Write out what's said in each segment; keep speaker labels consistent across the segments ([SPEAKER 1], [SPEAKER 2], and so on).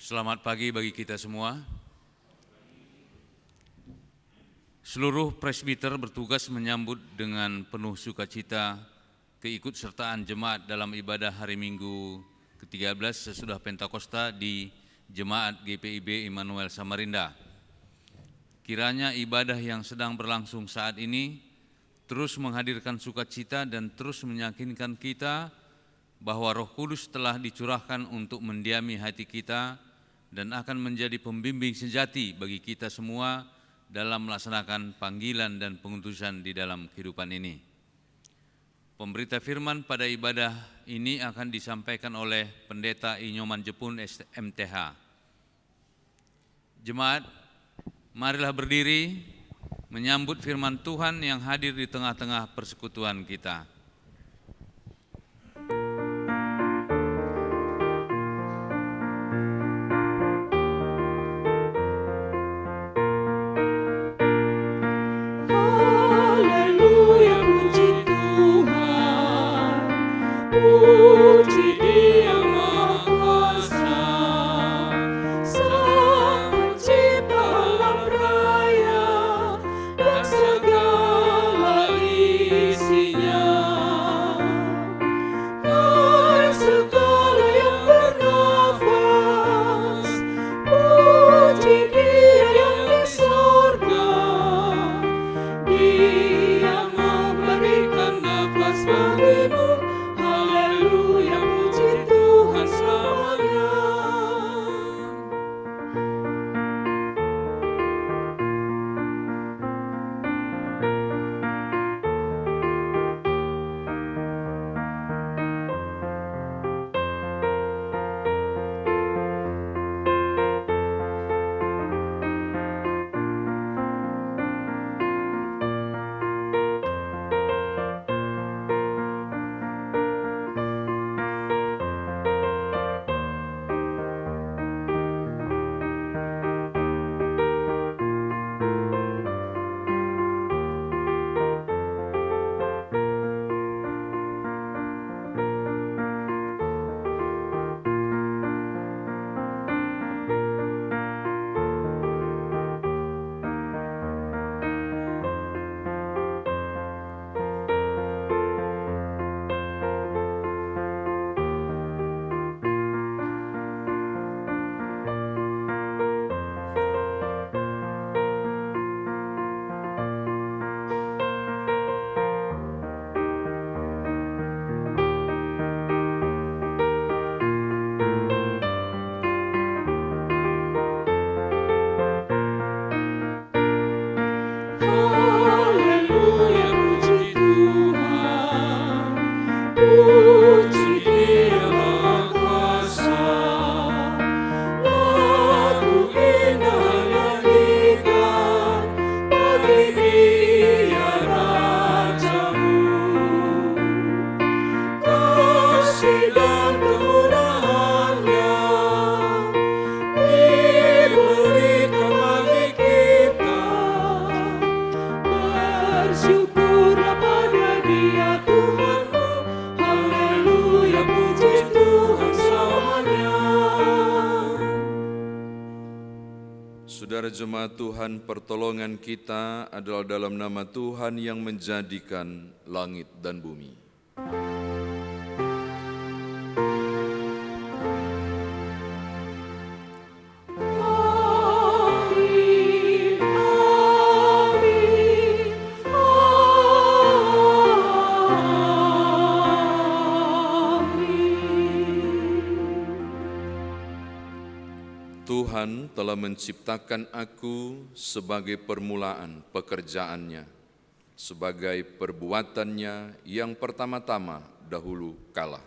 [SPEAKER 1] Selamat pagi bagi kita semua. Seluruh presbiter bertugas menyambut dengan penuh sukacita keikutsertaan jemaat dalam ibadah hari Minggu ke-13 sesudah Pentakosta di Jemaat GPIB Immanuel Samarinda. Kiranya ibadah yang sedang berlangsung saat ini terus menghadirkan sukacita dan terus meyakinkan kita bahwa Roh Kudus telah dicurahkan untuk mendiami hati kita dan akan menjadi pembimbing sejati bagi kita semua dalam melaksanakan panggilan dan pengutusan di dalam kehidupan ini. Pemberita firman pada ibadah ini akan disampaikan oleh Pendeta Inyoman Jepun MTH. Jemaat, marilah berdiri menyambut firman Tuhan yang hadir di tengah-tengah persekutuan kita.
[SPEAKER 2] Puji Dia Maha Kuasa, Sang Pencipta alam raya dan segala isinya, dan segala yang bernafas. Puji Dia yang di surga, Dia memberikan nafas bagimu. Haleluya, puji Tuhan selamanya. Haleluya, puji Tuhan, puji Dia Maha Kuasa. Lagu indah nyanyikan bagi Dia Rajamu. Kasih dan kemurahan-Nya diberikan bagi kita. Bersyukurlah pada Dia Tuhanmu. Haleluya, puji Tuhan selamanya.
[SPEAKER 3] Saudara jemaat Tuhan, pertolongan kita adalah dalam nama Tuhan yang menjadikan langit dan bumi.
[SPEAKER 2] Amin, amin, amin.
[SPEAKER 3] Tuhan telah menciptakan aku sebagai permulaan pekerjaannya, sebagai perbuatannya yang pertama-tama dahulu kala.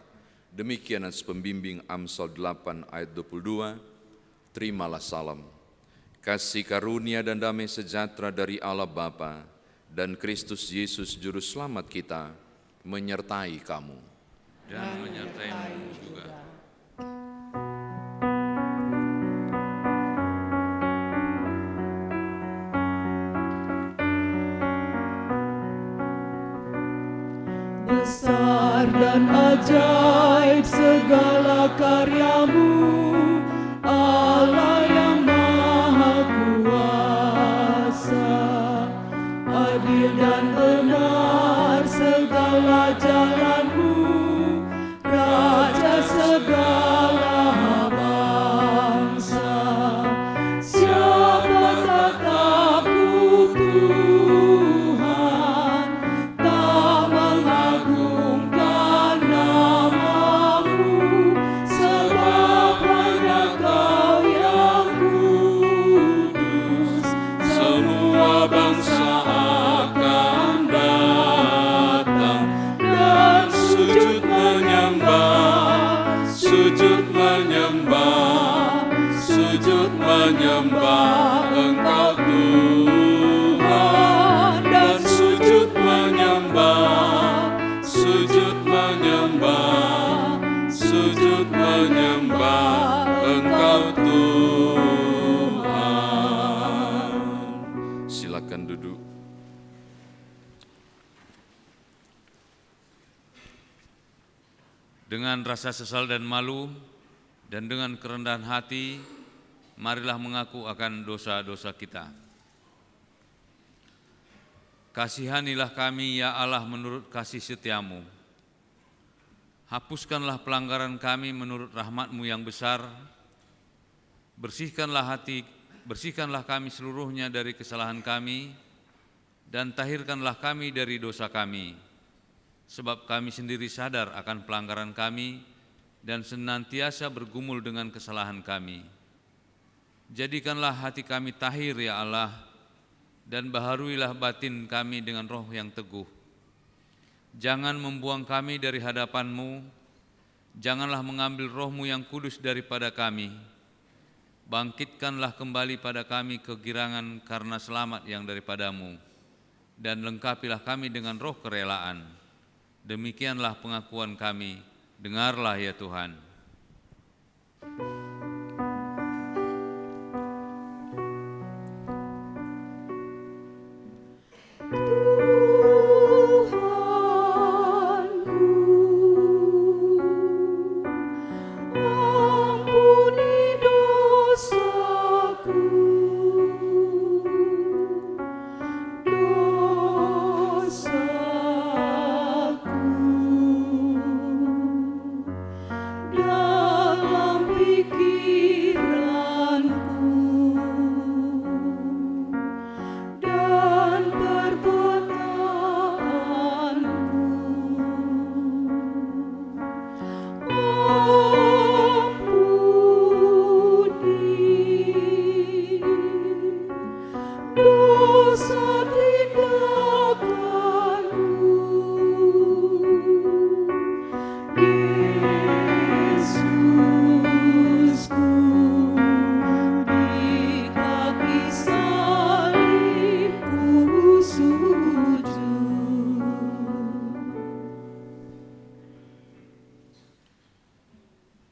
[SPEAKER 3] Demikian pembimbing Amsal 8 ayat 22, terimalah salam. Kasih karunia dan damai sejahtera dari Allah Bapa dan Kristus Yesus Juru Selamat kita menyertai kamu.
[SPEAKER 1] Dan menyertaimu juga.
[SPEAKER 2] Besar dan ajaib segala karyamu, sujud menyembah, sujud menyembah Engkau Tuhan, dan sujud menyembah, sujud menyembah, sujud menyembah Engkau Tuhan.
[SPEAKER 3] Silakan duduk.
[SPEAKER 1] Dengan rasa sesal dan malu, dan dengan kerendahan hati, marilah mengaku akan dosa-dosa kita. Kasihanilah kami, ya Allah, menurut kasih setiamu. Hapuskanlah pelanggaran kami menurut rahmat-Mu yang besar. Bersihkanlah kami seluruhnya dari kesalahan kami, dan tahirkanlah kami dari dosa kami. Sebab kami sendiri sadar akan pelanggaran kami dan senantiasa bergumul dengan kesalahan kami. Jadikanlah hati kami tahir, ya Allah, dan baharuilah batin kami dengan roh yang teguh. Jangan membuang kami dari hadapan-Mu, janganlah mengambil roh-Mu yang kudus daripada kami. Bangkitkanlah kembali pada kami kegirangan karena selamat yang daripada-Mu, dan lengkapilah kami dengan roh kerelaan. Demikianlah pengakuan kami, dengarlah ya Tuhan.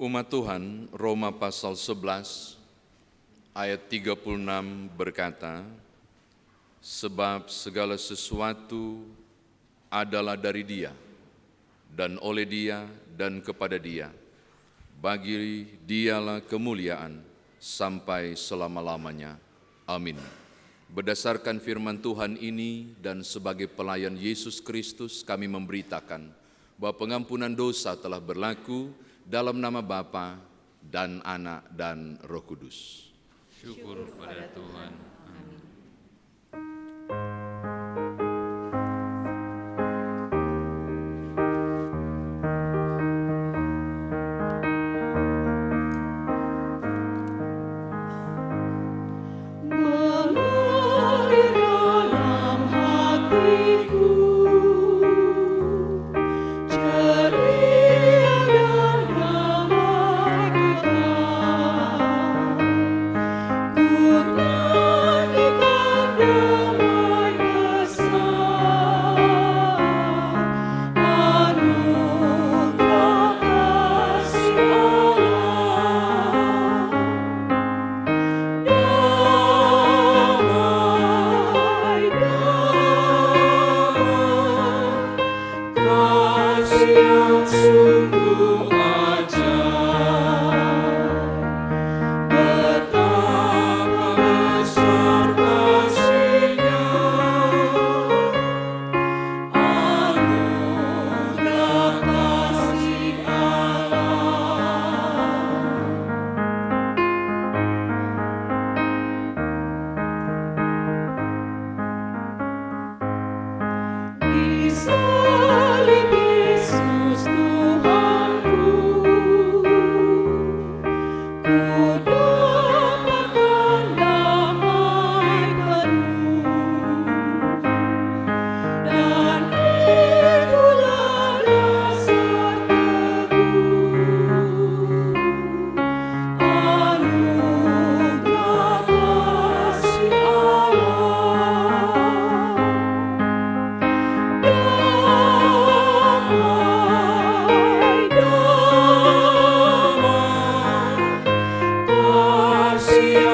[SPEAKER 3] Umat Tuhan, Roma pasal 11 ayat 36 berkata, sebab segala sesuatu adalah dari Dia, dan oleh Dia, dan kepada Dia. Bagi Dialah kemuliaan sampai selama-lamanya. Amin. Berdasarkan firman Tuhan ini dan sebagai pelayan Yesus Kristus, kami memberitakan bahwa pengampunan dosa telah berlaku dalam nama Bapa dan Anak dan Roh Kudus.
[SPEAKER 1] Syukur pada Tuhan. Amin.
[SPEAKER 2] Mengalir dalam hatiku ceria dan damai Tuhan, ku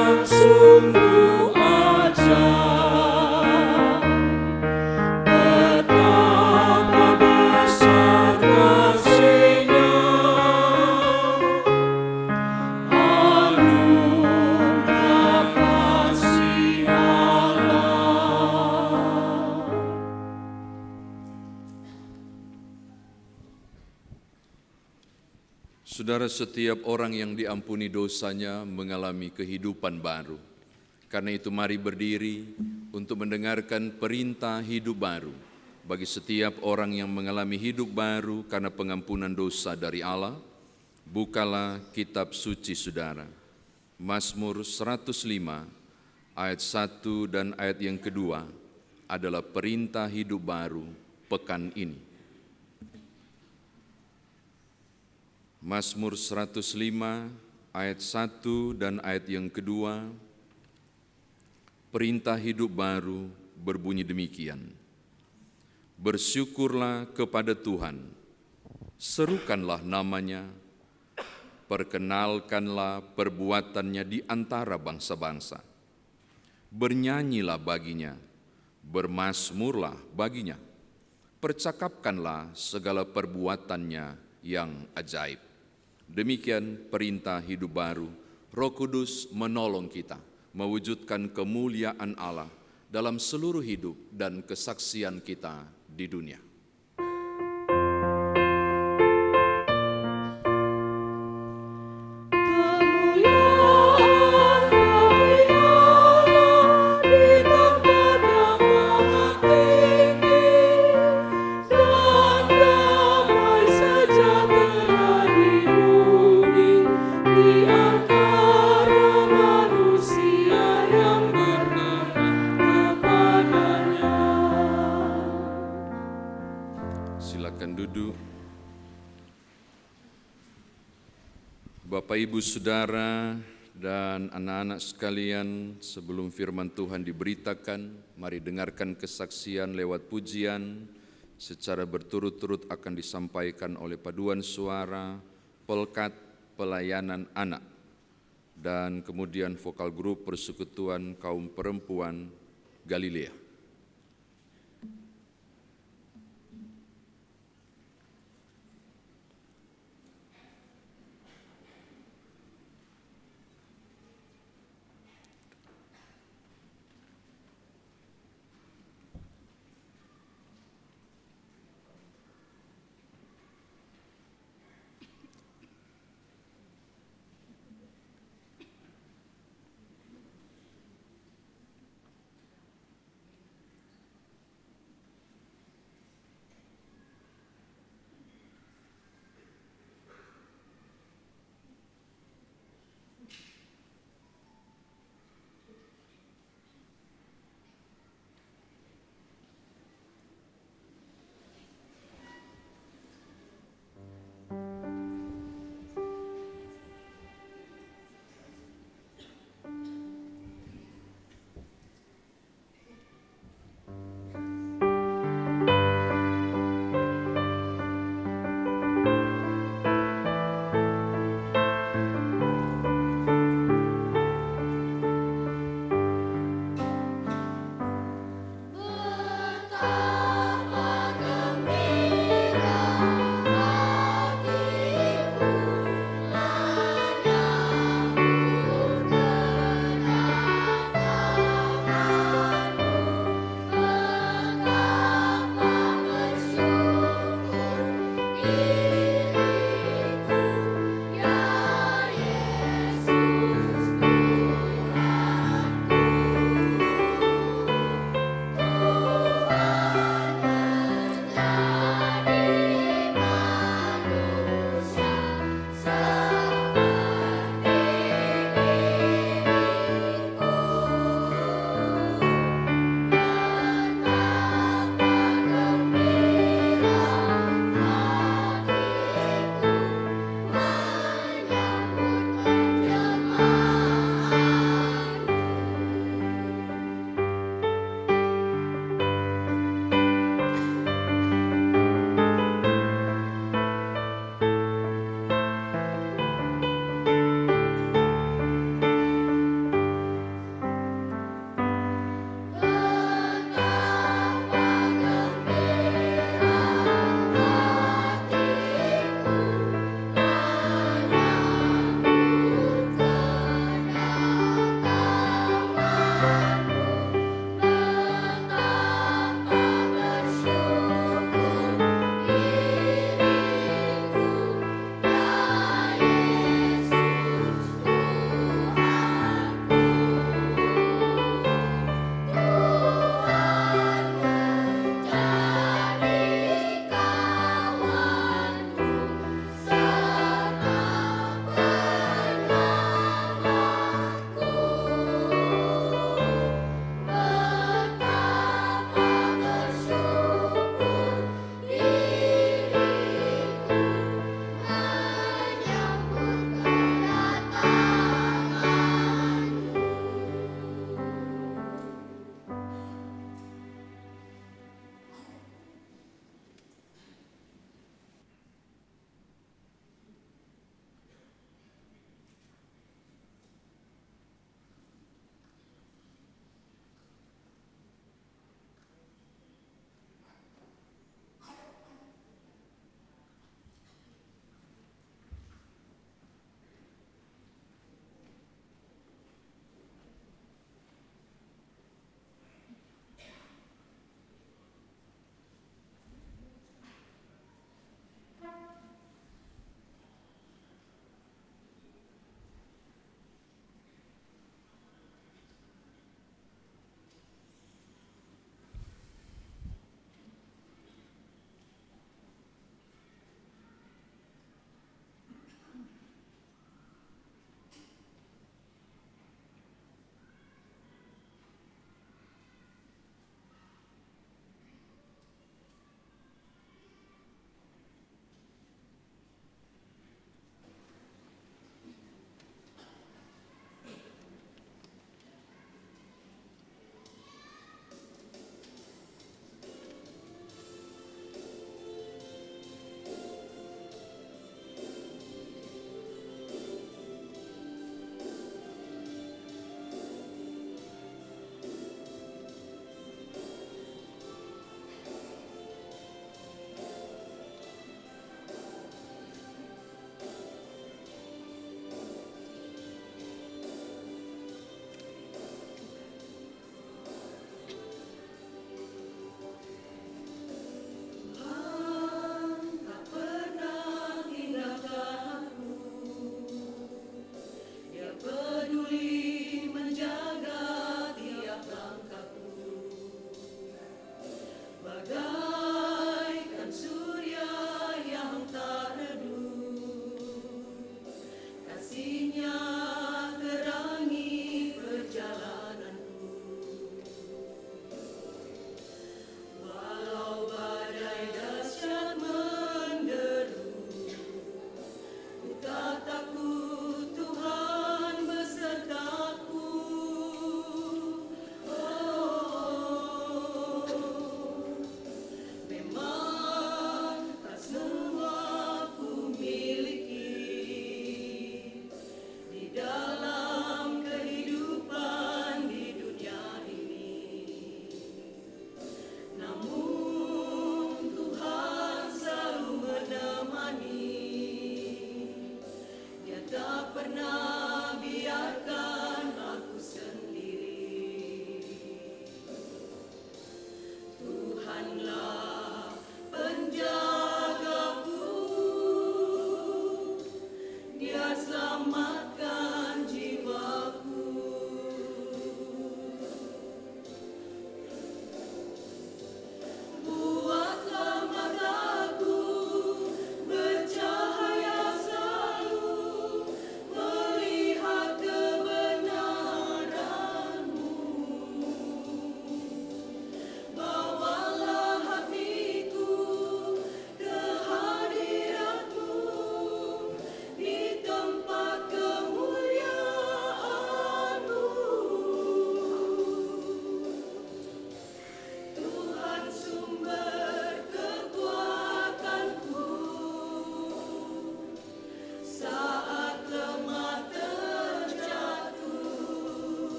[SPEAKER 2] yang sungguh ajaib. Betapa besar kasih-Nya, anugerah kasih Allah.
[SPEAKER 3] Saudara, setiap orang yang diampuni dosanya mengalami kehidupan baru. Karena itu mari berdiri untuk mendengarkan perintah hidup baru. Bagi setiap orang yang mengalami hidup baru karena pengampunan dosa dari Allah, bukalah kitab suci saudara. Mazmur 105 ayat 1 dan ayat yang kedua adalah perintah hidup baru pekan ini. Mazmur 105 ayat 1 dan ayat yang kedua, perintah hidup baru berbunyi demikian. Bersyukurlah kepada Tuhan, serukanlah namanya, perkenalkanlah perbuatannya di antara bangsa-bangsa. Bernyanyilah baginya, bermazmurlah baginya, percakapkanlah segala perbuatannya yang ajaib. Demikian perintah hidup baru. Roh Kudus menolong kita mewujudkan kemuliaan Allah dalam seluruh hidup dan kesaksian kita di dunia.
[SPEAKER 2] Kemuliaan bagi Allah di tempat yang maha tinggi, dan damai sejahtera di bumi di antara manusia yang berkenan kepadanya.
[SPEAKER 3] Silakan duduk. Bapak, Ibu, Saudara, dan anak-anak sekalian, sebelum firman Tuhan diberitakan, mari dengarkan kesaksian lewat pujian secara berturut-turut akan disampaikan oleh paduan suara, pelkat, pelayanan anak, dan kemudian vokal grup persekutuan kaum perempuan Galilea.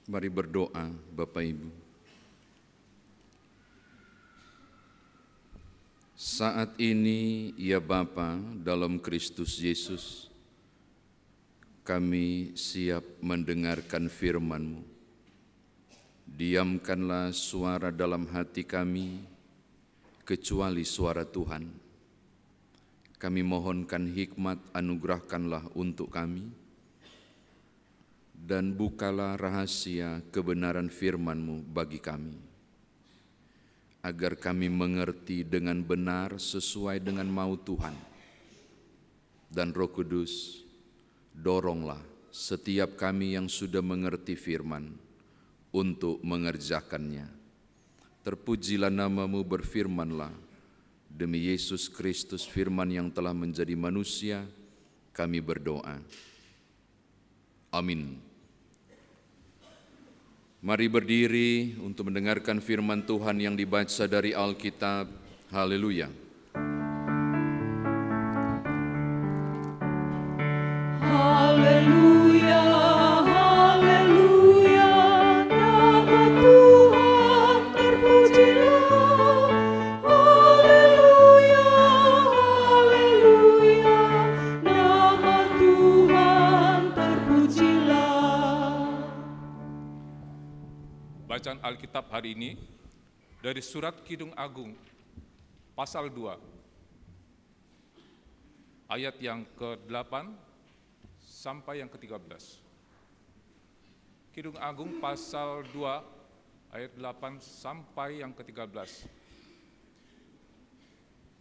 [SPEAKER 3] Mari berdoa, Bapak Ibu. Saat ini, ya Bapa, dalam Kristus Yesus, kami siap mendengarkan firman-Mu. Diamkanlah suara dalam hati kami, kecuali suara Tuhan. Kami mohonkan hikmat, anugerahkanlah untuk kami, dan bukalah rahasia kebenaran firman-Mu bagi kami, agar kami mengerti dengan benar sesuai dengan mau Tuhan. Dan Roh Kudus, doronglah setiap kami yang sudah mengerti firman untuk mengerjakannya. Terpujilah nama-Mu, berfirmanlah. Demi Yesus Kristus, firman yang telah menjadi manusia, kami berdoa. Amin. Mari berdiri untuk mendengarkan firman Tuhan yang dibaca dari Alkitab. Haleluya.
[SPEAKER 2] Haleluya, haleluya, nama Tuhan terpujilah. Haleluya, haleluya, nama Tuhan terpujilah.
[SPEAKER 4] Bacaan Alkitab hari ini dari Surat Kidung Agung, pasal 2, ayat yang ke-8 sampai yang ke-13. Kidung Agung pasal 2, ayat 8 sampai yang ke-13,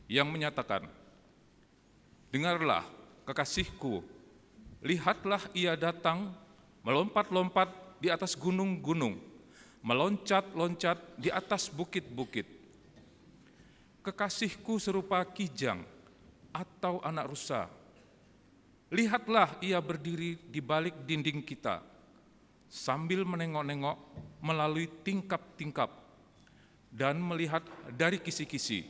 [SPEAKER 4] yang menyatakan, "Dengarlah, kekasihku, lihatlah ia datang, melompat-lompat di atas gunung-gunung, meloncat-loncat di atas bukit-bukit. Kekasihku serupa kijang atau anak rusa. Lihatlah ia berdiri di balik dinding kita, sambil menengok-nengok melalui tingkap-tingkap dan melihat dari kisi-kisi.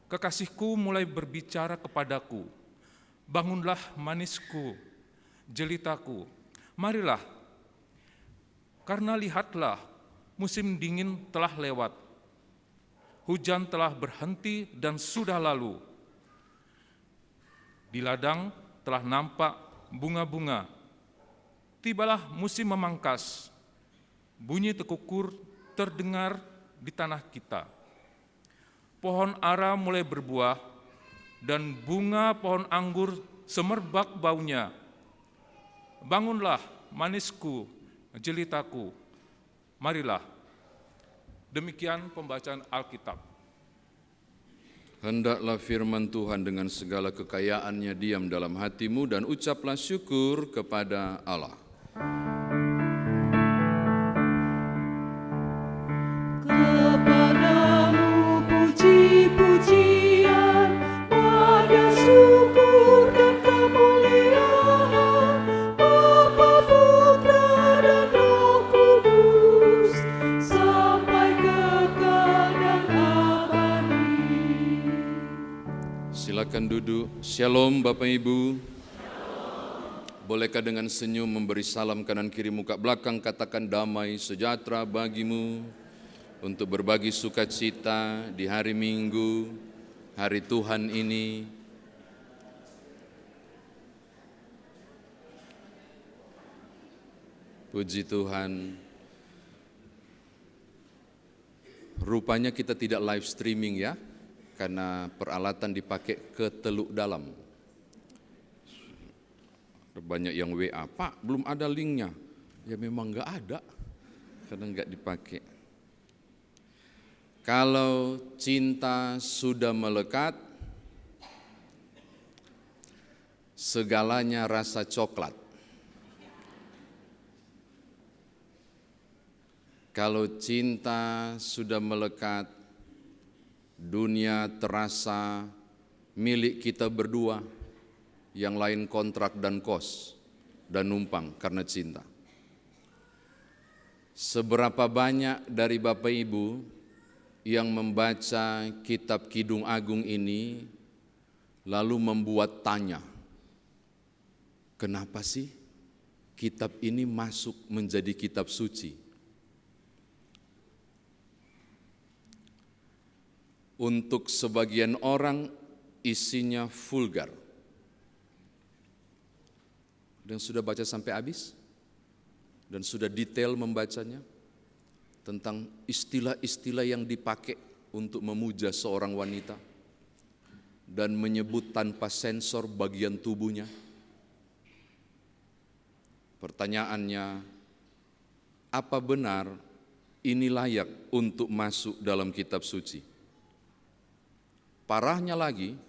[SPEAKER 4] Kekasihku mulai berbicara kepadaku, bangunlah manisku, jelitaku, marilah. Karena lihatlah, musim dingin telah lewat, hujan telah berhenti dan sudah lalu. Di ladang telah nampak bunga-bunga, tibalah musim memangkas, bunyi tekukur terdengar di tanah kita. Pohon ara mulai berbuah, dan bunga pohon anggur semerbak baunya. Bangunlah, manisku, jelitaku, marilah." Demikian pembacaan Alkitab.
[SPEAKER 3] Hendaklah firman Tuhan dengan segala kekayaannya diam dalam hatimu, dan ucaplah syukur kepada Allah.
[SPEAKER 2] Kepadamu puji-pujian, pada syukur dan kemuliaan, Bapa, Putra, dan Roh Kudus, sampai kekal dan abadi.
[SPEAKER 3] Silakan duduk. Shalom Bapak Ibu. Bolehkah dengan senyum memberi salam kanan kiri muka belakang, katakan damai sejahtera bagimu, untuk berbagi sukacita di hari Minggu, hari Tuhan ini. Puji Tuhan. Rupanya kita tidak live streaming ya, karena peralatan dipakai ke Teluk Dalam. Banyak yang WA, "Pak, belum ada linknya." Ya memang nggak ada, karena nggak dipakai. Kalau cinta sudah melekat, segalanya rasa coklat. Kalau cinta sudah melekat, dunia terasa milik kita berdua, yang lain kontrak dan kos dan numpang karena cinta. Seberapa banyak dari Bapak Ibu yang membaca kitab Kidung Agung ini lalu membuat tanya, kenapa sih kitab ini masuk menjadi kitab suci. Untuk sebagian orang isinya vulgar. Dan sudah baca sampai habis? Dan sudah detail membacanya? Tentang istilah-istilah yang dipakai untuk memuja seorang wanita. Dan menyebut tanpa sensor bagian tubuhnya. Pertanyaannya, apa benar ini layak untuk masuk dalam kitab suci? Parahnya lagi,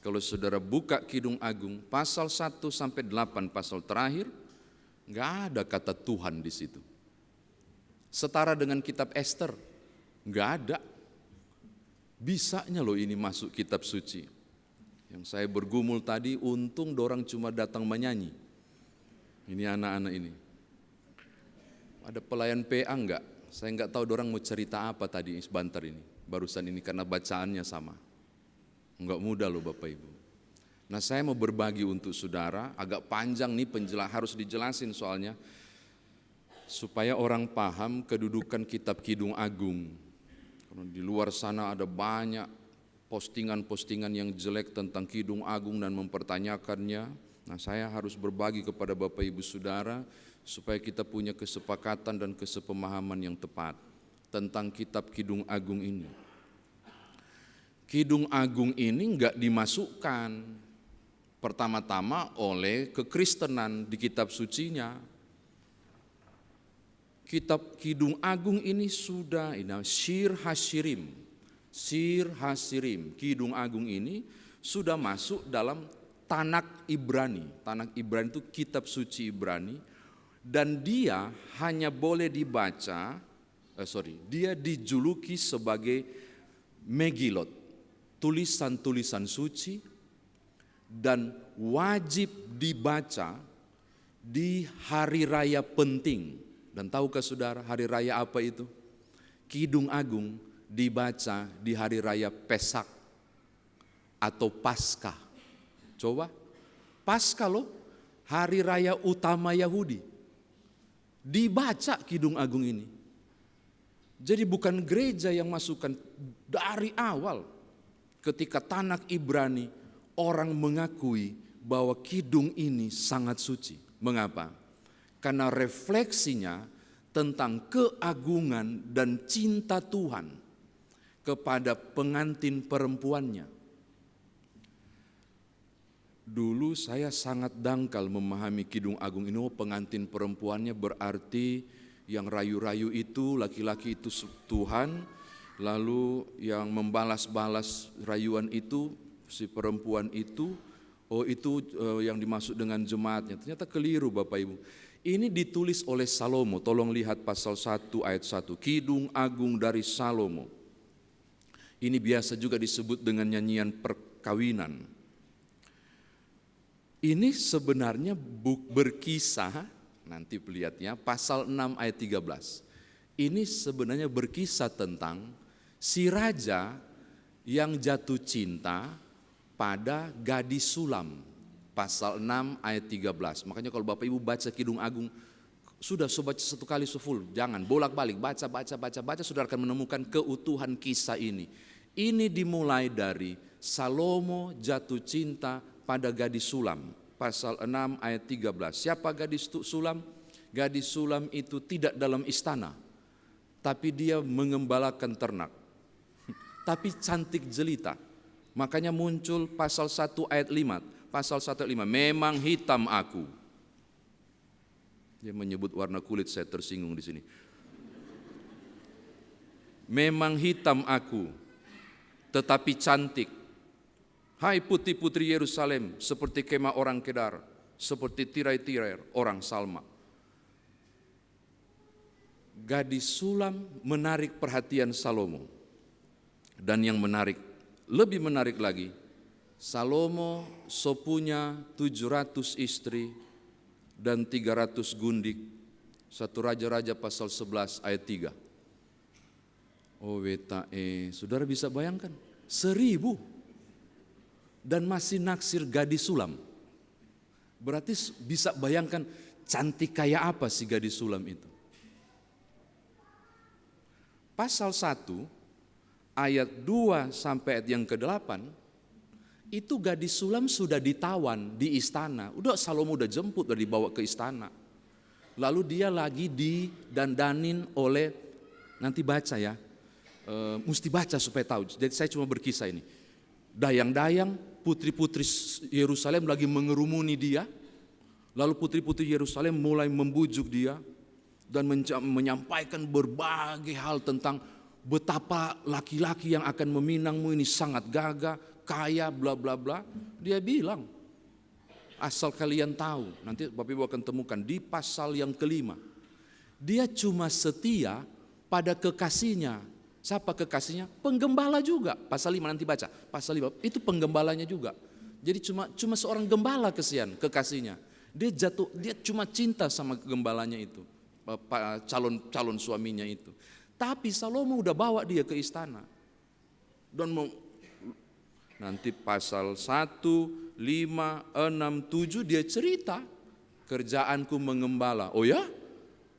[SPEAKER 3] kalau saudara buka Kidung Agung, pasal 1 sampai 8 pasal terakhir, nggak ada kata Tuhan di situ. Setara dengan kitab Ester, nggak ada. Bisanya loh ini masuk kitab suci. Yang saya bergumul tadi, untung dorang cuma datang menyanyi. Ini anak-anak ini. Ada pelayan PA enggak? Saya enggak tahu dorang mau cerita apa tadi sebentar ini. Barusan ini karena bacaannya sama. Enggak mudah loh Bapak Ibu. Nah saya mau berbagi untuk saudara, agak panjang nih harus dijelasin soalnya. Supaya orang paham kedudukan kitab Kidung Agung. Karena di luar sana ada banyak postingan-postingan yang jelek tentang Kidung Agung dan mempertanyakannya. Nah saya harus berbagi kepada Bapak Ibu Saudara supaya kita punya kesepakatan dan kesepemahaman yang tepat tentang kitab Kidung Agung ini. Kidung Agung ini enggak dimasukkan pertama-tama oleh kekristenan di kitab sucinya. Kitab Kidung Agung ini sudah Shir Hashirim, Kidung Agung ini sudah masuk dalam Tanak Ibrani. Tanak Ibrani itu kitab suci Ibrani dan dia hanya boleh dibaca, dia dijuluki sebagai Megilot, tulisan-tulisan suci dan wajib dibaca di hari raya penting. Dan tahukah saudara hari raya apa itu? Kidung Agung dibaca di hari raya Pesak atau Paskah. Coba, Paskah loh, hari raya utama Yahudi. Dibaca Kidung Agung ini. Jadi bukan gereja yang masukkan dari awal. Ketika Tanak Ibrani, orang mengakui bahwa Kidung ini sangat suci. Mengapa? Karena refleksinya tentang keagungan dan cinta Tuhan kepada pengantin perempuannya. Dulu saya sangat dangkal memahami Kidung Agung ini, pengantin perempuannya berarti yang rayu-rayu itu, laki-laki itu Tuhan, lalu yang membalas-balas rayuan itu, si perempuan itu, itu yang dimaksud dengan jemaatnya. Ternyata keliru Bapak Ibu. Ini ditulis oleh Salomo, tolong lihat pasal 1 ayat 1, Kidung Agung dari Salomo. Ini biasa juga disebut dengan nyanyian perkawinan. Ini sebenarnya berkisah, nanti lihatnya pasal 6 ayat 13. Ini sebenarnya berkisah tentang si raja yang jatuh cinta pada gadis sulam. Pasal 6 ayat 13. Makanya kalau Bapak Ibu baca Kidung Agung, sudah baca satu kali full, jangan bolak-balik, baca, saudara akan menemukan keutuhan kisah ini. Ini dimulai dari Salomo jatuh cinta pada gadis sulam. Pasal 6 ayat 13. Siapa gadis sulam? Gadis sulam itu tidak dalam istana, tapi dia mengembalakan ternak. Tapi cantik jelita. Makanya muncul pasal 1 ayat 5. Pasal 1 ayat 5, memang hitam aku. Dia menyebut warna kulit, saya tersinggung di sini. Memang hitam aku, tetapi cantik. Hai putri-putri Yerusalem, seperti kemah orang Kedar, seperti tirai-tirai orang Salma. Gadis sulam menarik perhatian Salomo. Dan yang lebih menarik lagi, Salomo punya 700 istri dan 300 gundik. 1 Raja-Raja pasal 11 ayat 3. Oh saudara bisa bayangkan, 1000 dan masih naksir gadis sulam. Berarti bisa bayangkan Cantik kayak apa si gadis sulam itu? Pasal 1 ayat 2 sampai ayat yang ke-8, itu gadis sulam sudah ditawan di istana. Udah Salomo udah jemput, udah dibawa ke istana. Lalu dia lagi didandanin oleh, nanti baca ya, mesti baca supaya tahu. Jadi saya cuma berkisah ini. Dayang-dayang putri-putri Yerusalem lagi mengerumuni dia. Lalu putri-putri Yerusalem mulai membujuk dia dan menyampaikan berbagai hal tentang betapa laki-laki yang akan meminangmu ini sangat gagah, kaya, bla bla bla. Dia bilang, asal kalian tahu, nanti Bapak Ibu akan temukan di pasal yang ke-5. Dia cuma setia pada kekasihnya. Siapa kekasihnya? Penggembala juga. Pasal 5 nanti baca. Pasal 5 itu penggembalanya juga. Jadi cuma seorang gembala kekasihnya. Dia cuma cinta sama gembalanya itu, calon suaminya itu. Tapi Salomo udah bawa dia ke istana. Dan nanti pasal 1, 5, 6, 7 dia cerita, kerjaanku mengembala. Oh ya?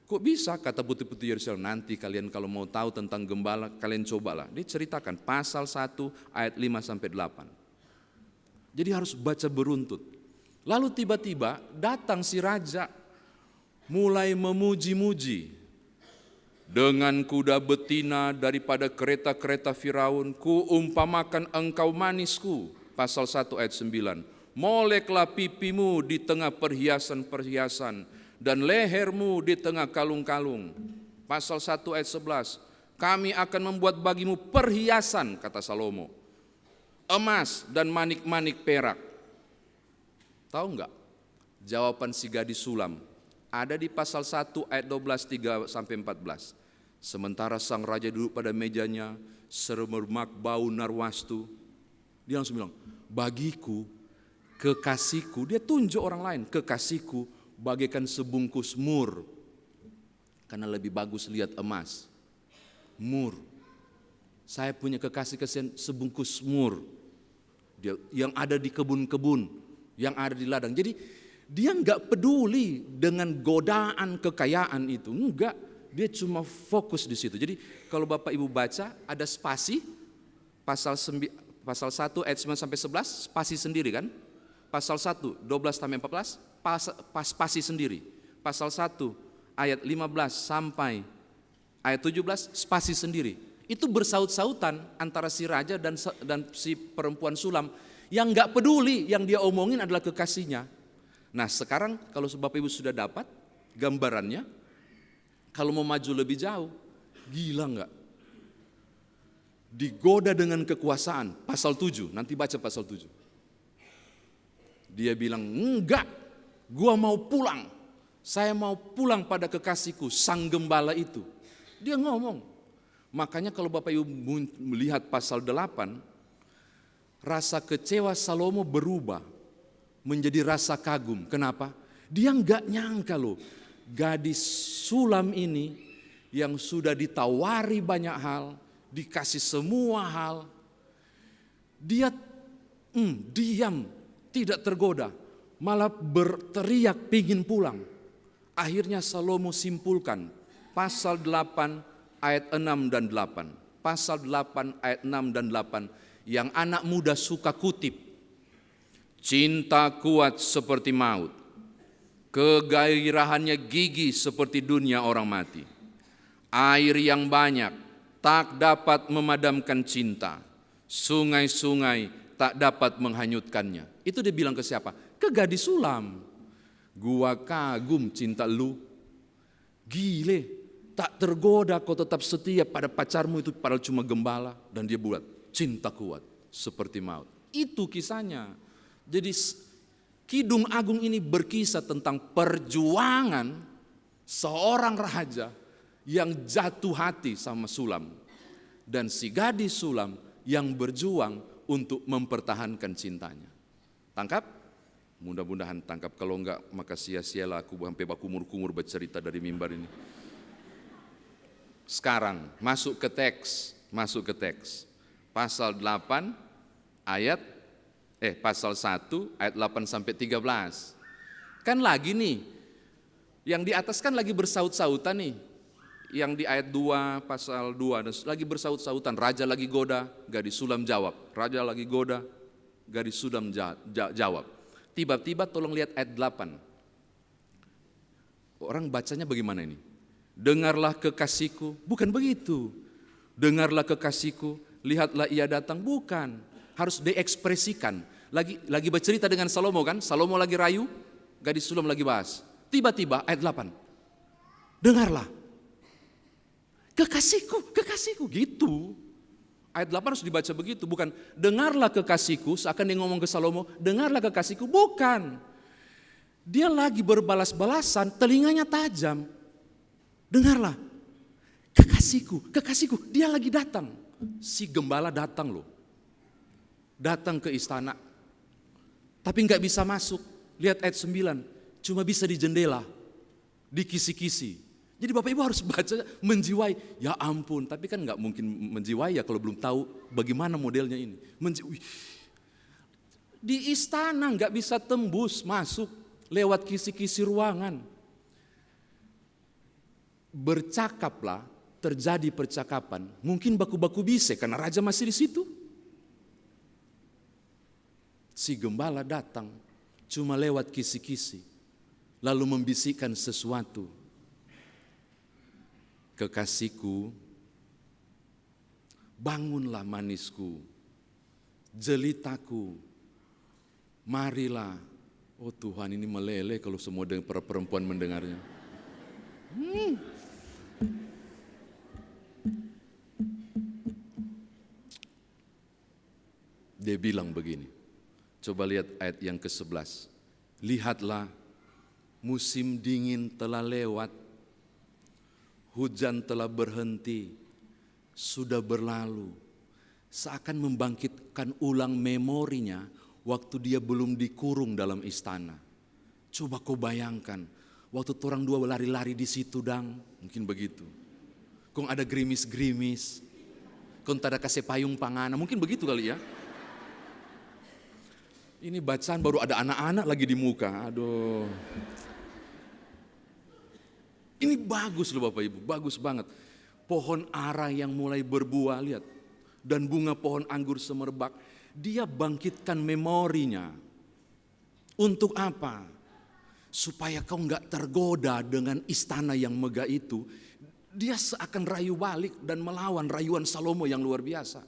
[SPEAKER 3] Kok bisa? Kata putri-putri Yerusalem, nanti kalian kalau mau tahu tentang gembala, kalian cobalah. Dia ceritakan pasal 1 ayat 5 sampai 8. Jadi harus baca beruntut. Lalu tiba-tiba datang si raja, mulai memuji-muji. Dengan kuda betina daripada kereta-kereta Firaun, kuumpamakan engkau manisku. Pasal 1 ayat 9. Moleklah pipimu di tengah perhiasan-perhiasan, dan lehermu di tengah kalung-kalung. Pasal 1 ayat 11. Kami akan membuat bagimu perhiasan, kata Salomo, emas dan manik-manik perak. Tahu enggak jawaban si gadis sulam? Ada di pasal 1 ayat 12, 3 sampai 14. Sementara sang raja duduk pada mejanya, semerbak bau narwastu. Dia langsung bilang, bagiku, kekasihku, dia tunjuk orang lain, kekasihku bagaikan sebungkus mur. Karena lebih bagus lihat emas. Mur. Saya punya kekasih sebungkus mur. Dia, yang ada di kebun-kebun, yang ada di ladang. Jadi dia enggak peduli dengan godaan kekayaan itu. Enggak, dia cuma fokus di situ. Jadi kalau Bapak Ibu baca ada spasi, pasal 1 ayat 9 sampai 11, spasi sendiri kan? Pasal 1, 12 sampai 14, spasi sendiri. Pasal 1 ayat 15 sampai ayat 17, spasi sendiri. Itu bersaut-sautan antara si raja dan si perempuan sulam. Yang enggak peduli, yang dia omongin adalah kekasihnya. Nah sekarang kalau Bapak Ibu sudah dapat gambarannya, kalau mau maju lebih jauh, gila enggak? Digoda dengan kekuasaan, pasal 7, nanti baca pasal 7. Dia bilang, enggak, gua mau pulang. Saya mau pulang pada kekasihku, sang gembala itu. Dia ngomong. Makanya kalau Bapak Ibu melihat pasal 8, rasa kecewa Salomo berubah menjadi rasa kagum. Kenapa? Dia enggak nyangka loh, gadis sulam ini yang sudah ditawari banyak hal, dikasih semua hal, dia diam, tidak tergoda, malah berteriak pingin pulang. Akhirnya Salomo simpulkan pasal 8 ayat 6 dan 8. Pasal 8 ayat 6 dan 8 yang anak muda suka kutip. Cinta kuat seperti maut, kegairahannya gigih seperti dunia orang mati. Air yang banyak tak dapat memadamkan cinta, sungai-sungai tak dapat menghanyutkannya. Itu dia bilang ke siapa? Ke gadis sulam. Gua kagum cinta lu. Gile, tak tergoda kau tetap setia pada pacarmu itu padahal cuma gembala. Dan dia buat cinta kuat seperti maut. Itu kisahnya. Jadi Kidung Agung ini berkisah tentang perjuangan seorang raja yang jatuh hati sama sulam. Dan si gadis sulam yang berjuang untuk mempertahankan cintanya. Tangkap? Mudah-mudahan tangkap. Kalau enggak maka sia-sialah aku sampai bakumur-kumur bercerita dari mimbar ini. Sekarang masuk ke teks. Pasal 8 ayat pasal 1 ayat 8 sampai 13. Kan lagi nih Yang di atas kan lagi bersaut-sautan nih. Yang di ayat 2, pasal 2, lagi bersaut-sautan. Raja lagi goda, gadis sulam jawab. Raja lagi goda, gadis sulam jawab. Tiba-tiba tolong lihat ayat 8. Orang bacanya bagaimana ini? Dengarlah kekasihku, bukan begitu. Dengarlah kekasihku, lihatlah ia datang, bukan. Harus diekspresikan. Lagi bercerita dengan Salomo kan? Salomo lagi rayu, gadis sulam lagi bahas. Tiba-tiba ayat 8. Dengarlah. Kekasihku, kekasihku, gitu. Ayat 8 harus dibaca begitu, bukan dengarlah kekasihku, seakan dia ngomong ke Salomo, dengarlah kekasihku, bukan. Dia lagi berbalas-balasan, telinganya tajam. Dengarlah, kekasihku, kekasihku, dia lagi datang. Si gembala datang loh. Datang ke istana, tapi nggak bisa masuk. Lihat ayat 9, cuma bisa di jendela, di kisi-kisi. Jadi Bapak Ibu harus baca menjiwai. Ya ampun, tapi kan nggak mungkin menjiwai ya kalau belum tahu bagaimana modelnya ini. Di istana nggak bisa tembus masuk lewat kisi-kisi ruangan. Bercakaplah, terjadi percakapan. Mungkin baku-baku bisa karena raja masih di situ. Si gembala datang cuma lewat kisi-kisi, lalu membisikkan sesuatu. Kekasihku, bangunlah manisku, jelitaku, marilah. Oh Tuhan, ini meleleh kalau semua perempuan mendengarnya. Dia bilang begini, coba lihat ayat yang ke-11. Lihatlah, musim dingin telah lewat, hujan telah berhenti, sudah berlalu. Seakan membangkitkan ulang memorinya waktu dia belum dikurung dalam istana. Coba kau bayangkan, waktu orang dua lari-lari di situ dang, mungkin begitu. Kong ada gerimis-gerimis, kong tak ada kasih payung pangana, mungkin begitu kali ya. Ini bacaan baru ada anak-anak lagi di muka, aduh. Ini bagus loh Bapak Ibu, bagus banget. Pohon ara yang mulai berbuah, lihat. Dan bunga pohon anggur semerbak, dia bangkitkan memorinya. Untuk apa? Supaya kau enggak tergoda dengan istana yang megah itu. Dia seakan rayu balik dan melawan rayuan Salomo yang luar biasa.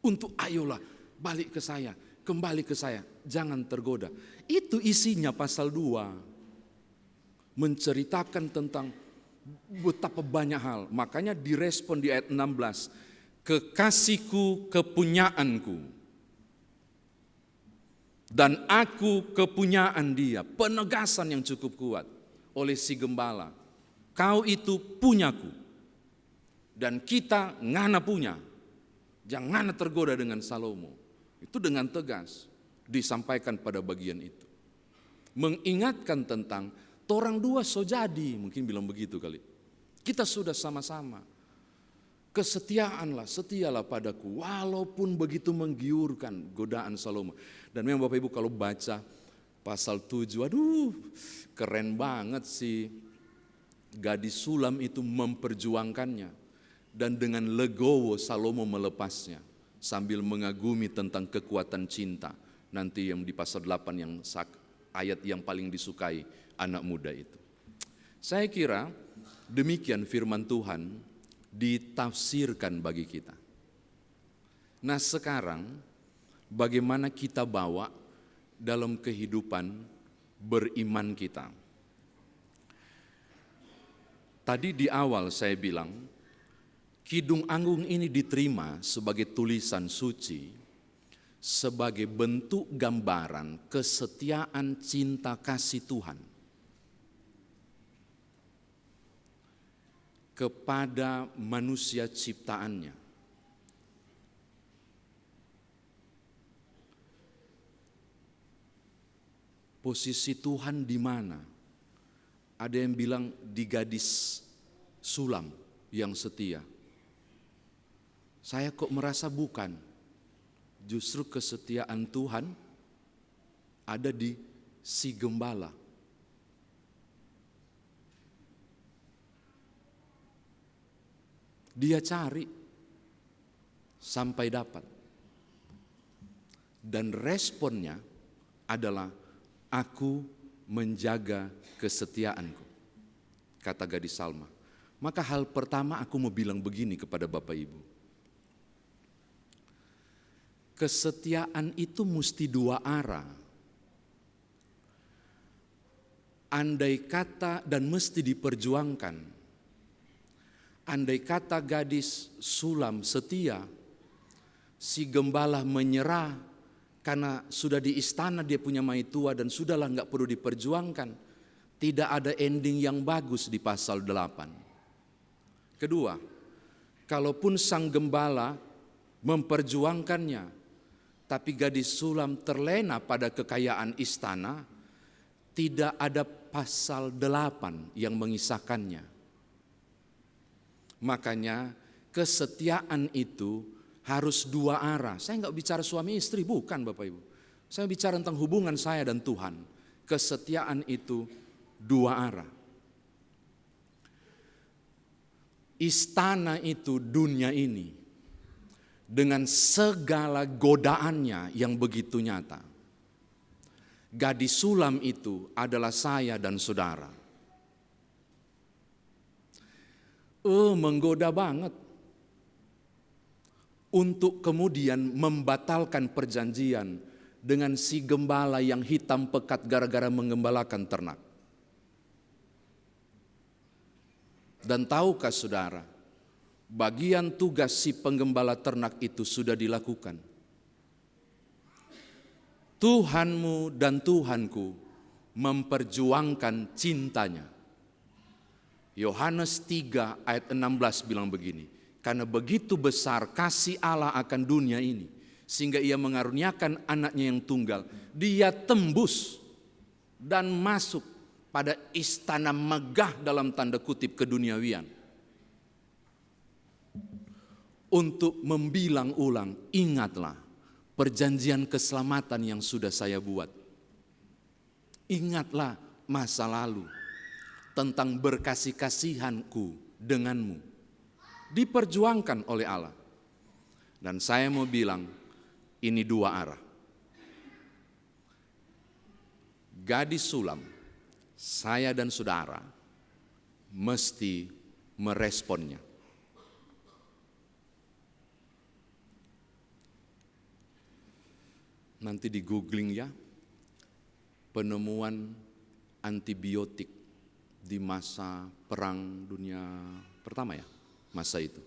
[SPEAKER 3] Untuk ayolah balik ke saya, kembali ke saya, jangan tergoda. Itu isinya pasal 2. Menceritakan tentang betapa banyak hal. Makanya direspon di ayat 16. Kekasihku kepunyaanku, dan aku kepunyaan dia. Penegasan yang cukup kuat oleh si gembala. Kau itu punyaku, dan kita ngana punya. Jangan tergoda dengan Salomo. Itu dengan tegas disampaikan pada bagian itu. Mengingatkan tentang torang dua so jadi, mungkin bilang begitu kali. Kita sudah sama-sama. Kesetiaanlah, setialah padaku, walaupun begitu menggiurkan godaan Salomo. Dan memang Bapak Ibu kalau baca pasal 7, aduh keren banget sih. Gadis sulam itu memperjuangkannya. Dan dengan legowo Salomo melepasnya. Sambil mengagumi tentang kekuatan cinta. Nanti yang di pasal 8 yang ayat yang paling disukai anak muda itu. Saya kira demikian firman Tuhan ditafsirkan bagi kita. Nah sekarang bagaimana kita bawa dalam kehidupan beriman kita. Tadi di awal saya bilang, Kidung Agung ini diterima sebagai tulisan suci, sebagai bentuk gambaran kesetiaan cinta kasih Tuhan kepada manusia ciptaannya. Posisi Tuhan di mana? Ada yang bilang di gadis sulam yang setia. Saya kok merasa bukan. Justru kesetiaan Tuhan ada di si gembala. Dia cari sampai dapat. Dan responnya adalah, aku menjaga kesetiaanku, kata gadis Salma. Maka hal pertama aku mau bilang begini kepada Bapak Ibu. Kesetiaan itu mesti dua arah. Andai kata dan mesti diperjuangkan. Andai kata gadis Sulam setia, si gembala menyerah karena sudah di istana dia punya maitua dan sudahlah nggak perlu diperjuangkan. Tidak ada ending yang bagus di pasal 8. Kedua, kalaupun sang gembala memperjuangkannya, tapi gadis Sulam terlena pada kekayaan istana, tidak ada pasal 8 yang mengisahkannya. Makanya kesetiaan itu harus dua arah. Saya nggak bicara suami istri, bukan Bapak Ibu. Saya bicara tentang hubungan saya dan Tuhan. Kesetiaan itu dua arah. Istana itu dunia ini dengan segala godaannya yang begitu nyata. Gadis Sulam itu adalah saya dan saudara. Menggoda banget untuk kemudian membatalkan perjanjian dengan si gembala yang hitam pekat gara-gara menggembalakan ternak. Dan tahukah saudara, bagian tugas si penggembala ternak itu sudah dilakukan. Tuhanmu dan Tuhanku memperjuangkan cintanya. Yohanes 3 ayat 16 bilang begini, karena begitu besar kasih Allah akan dunia ini, sehingga ia mengaruniakan anaknya yang tunggal, dia tembus dan masuk pada istana megah dalam tanda kutip keduniawian. Untuk membilang ulang, ingatlah perjanjian keselamatan yang sudah saya buat. Ingatlah masa lalu tentang berkasih-kasihanku denganmu. Diperjuangkan oleh Allah. Dan saya mau bilang, ini dua arah. Gadis Sulam, saya dan saudara, mesti meresponnya. Nanti di googling ya, penemuan antibiotik di masa perang dunia pertama ya, masa itu.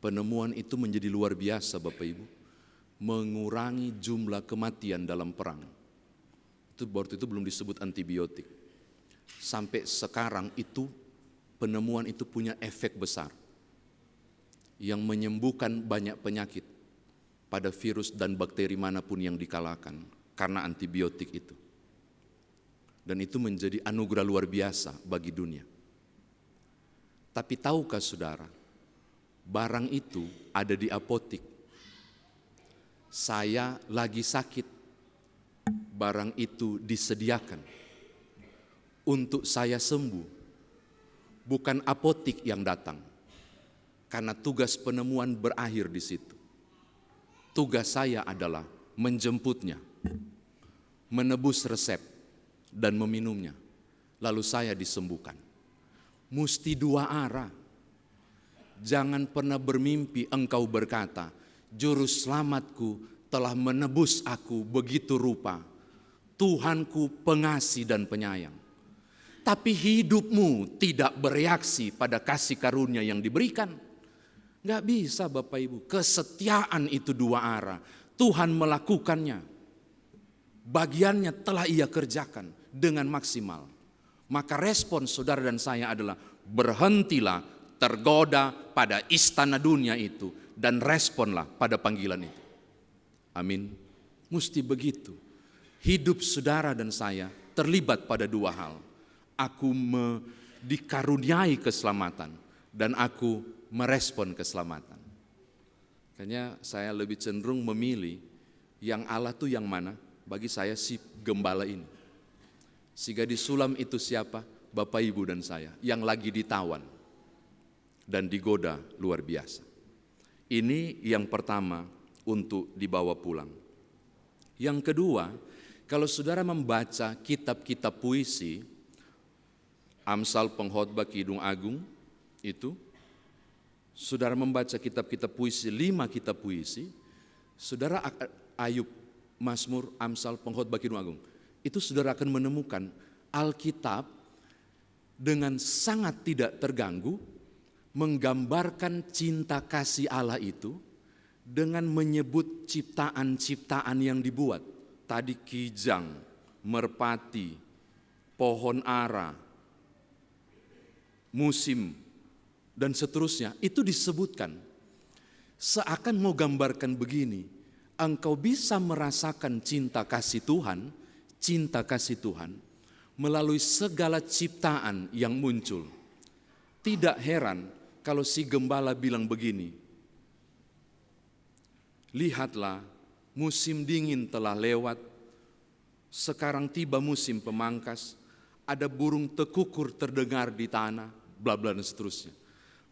[SPEAKER 3] Penemuan itu menjadi luar biasa Bapak Ibu, mengurangi jumlah kematian dalam perang. Itu waktu itu belum disebut antibiotik. Sampai sekarang itu penemuan itu punya efek besar yang menyembuhkan banyak penyakit pada virus dan bakteri manapun yang dikalahkan karena antibiotik itu. Dan itu menjadi anugerah luar biasa bagi dunia. Tapi tahukah saudara, barang itu ada di apotik. Saya lagi sakit, barang itu disediakan untuk saya sembuh. Bukan apotik yang datang, karena tugas penemuan berakhir di situ. Tugas saya adalah menjemputnya, menebus resep, dan meminumnya. Lalu saya disembuhkan. Mesti dua arah. Jangan pernah bermimpi engkau berkata, Juru selamatku telah menebus aku begitu rupa. Tuhanku pengasih dan penyayang. Tapi hidupmu tidak bereaksi pada kasih karunia yang diberikan. Gak bisa Bapak Ibu. Kesetiaan itu dua arah. Tuhan melakukannya. Bagiannya telah ia kerjakan dengan maksimal. Maka respon saudara dan saya adalah berhentilah tergoda pada istana dunia itu dan responlah pada panggilan itu. Amin. Mesti begitu. Hidup saudara dan saya terlibat pada dua hal. Aku dikaruniai keselamatan dan aku merespon keselamatan. Makanya saya lebih cenderung memilih yang Allah tuh yang mana? Bagi saya si gembala ini. Si gadis Sulam itu siapa? Bapak Ibu dan saya yang lagi ditawan. dan digoda luar biasa. Ini yang pertama untuk dibawa pulang. Yang kedua, kalau saudara membaca kitab-kitab puisi, Amsal, Pengkhotbah, Kidung Agung itu, saudara membaca kitab-kitab puisi, 5 kitab puisi, saudara Ayub, Mazmur, Amsal, Pengkhotbah, Kidung Agung, itu saudara akan menemukan Alkitab dengan sangat tidak terganggu menggambarkan cinta kasih Allah itu dengan menyebut ciptaan-ciptaan yang dibuat. Tadi kijang, merpati, pohon ara, musim, dan seterusnya. Itu disebutkan. Seakan mau gambarkan begini, engkau bisa merasakan cinta kasih Tuhan melalui segala ciptaan yang muncul. Tidak heran kalau si gembala bilang begini, lihatlah musim dingin telah lewat, sekarang tiba musim pemangkas, ada burung tekukur terdengar di tanah, bla bla dan seterusnya.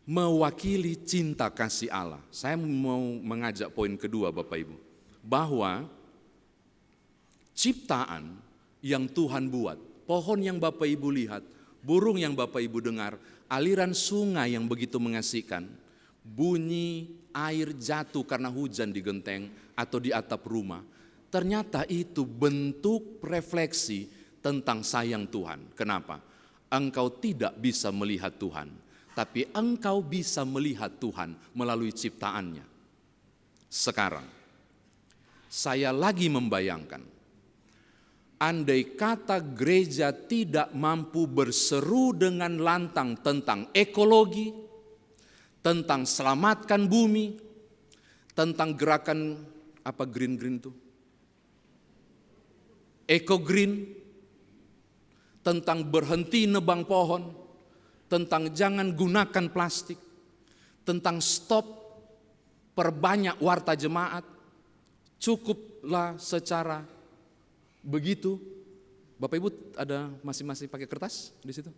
[SPEAKER 3] Mewakili cinta kasih Allah. Saya mau mengajak poin kedua Bapak Ibu, bahwa ciptaan yang Tuhan buat, pohon yang Bapak Ibu lihat, burung yang Bapak Ibu dengar, aliran sungai yang begitu mengasihkan, bunyi air jatuh karena hujan di genteng atau di atap rumah, ternyata itu bentuk refleksi tentang sayang Tuhan. Kenapa? Engkau tidak bisa melihat Tuhan, tapi engkau bisa melihat Tuhan melalui ciptaannya. Sekarang, saya lagi membayangkan, andai kata gereja tidak mampu berseru dengan lantang tentang ekologi, tentang selamatkan bumi, tentang gerakan apa green itu? Eco green, tentang berhenti nebang pohon, tentang jangan gunakan plastik, tentang stop perbanyak warta jemaat, cukuplah secara begitu. Bapak Ibu ada masing-masing pakai kertas di situ?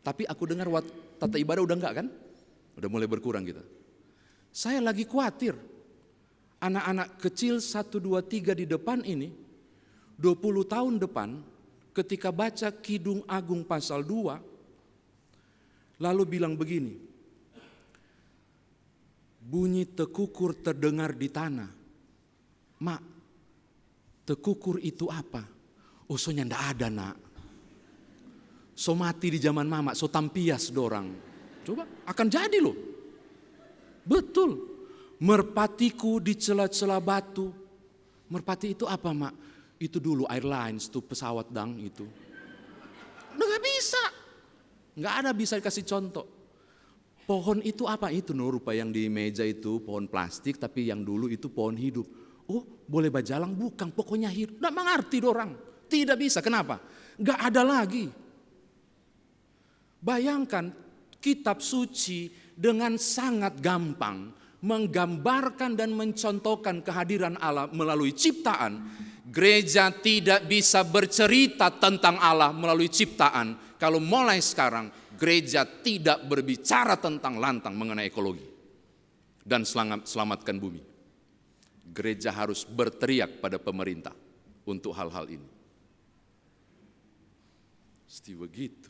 [SPEAKER 3] Tapi aku dengar tata ibadah udah enggak kan? Udah mulai berkurang kita. Saya lagi khawatir anak-anak kecil 1, 2, 3 di depan ini 20 tahun depan ketika baca Kidung Agung pasal 2 lalu bilang begini, bunyi tekukur terdengar di tanah. Mak, tekukur itu apa? Oh, soalnya ndak ada nak. So mati di zaman mama, so tampias dorang. Coba, akan jadi loh. Betul. Merpatiku di celah-celah batu. Merpati itu apa mak? Itu dulu airlines, tuh pesawat dang itu. Nggak bisa. Nggak ada bisa dikasih contoh. Pohon itu apa? Itu rupa yang di meja itu pohon plastik, tapi yang dulu itu pohon hidup. Oh, boleh bajalang? Bukan, pokoknya hidup. Nggak mengerti dorang. Tidak bisa, kenapa? Nggak ada lagi. Bayangkan kitab suci dengan sangat gampang menggambarkan dan mencontohkan kehadiran Allah melalui ciptaan. Gereja tidak bisa bercerita tentang Allah melalui ciptaan kalau mulai sekarang gereja tidak berbicara tentang lantang mengenai ekologi dan selamatkan bumi. Gereja harus berteriak pada pemerintah untuk hal-hal ini. Mesti begitu.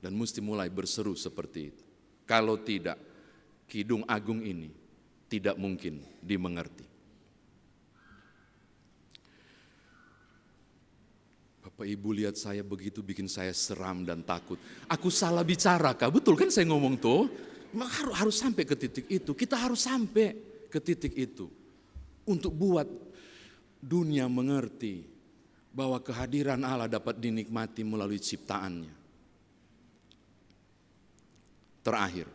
[SPEAKER 3] Dan mesti mulai berseru seperti itu. Kalau tidak, Kidung Agung ini tidak mungkin dimengerti. Bapak Ibu lihat saya begitu bikin saya seram dan takut. Aku salah bicara kah? Betul kan saya ngomong tuh? Harus sampai ke titik itu. Kita harus sampai ke titik itu. Untuk buat dunia mengerti bahwa kehadiran Allah dapat dinikmati melalui ciptaannya. Terakhir,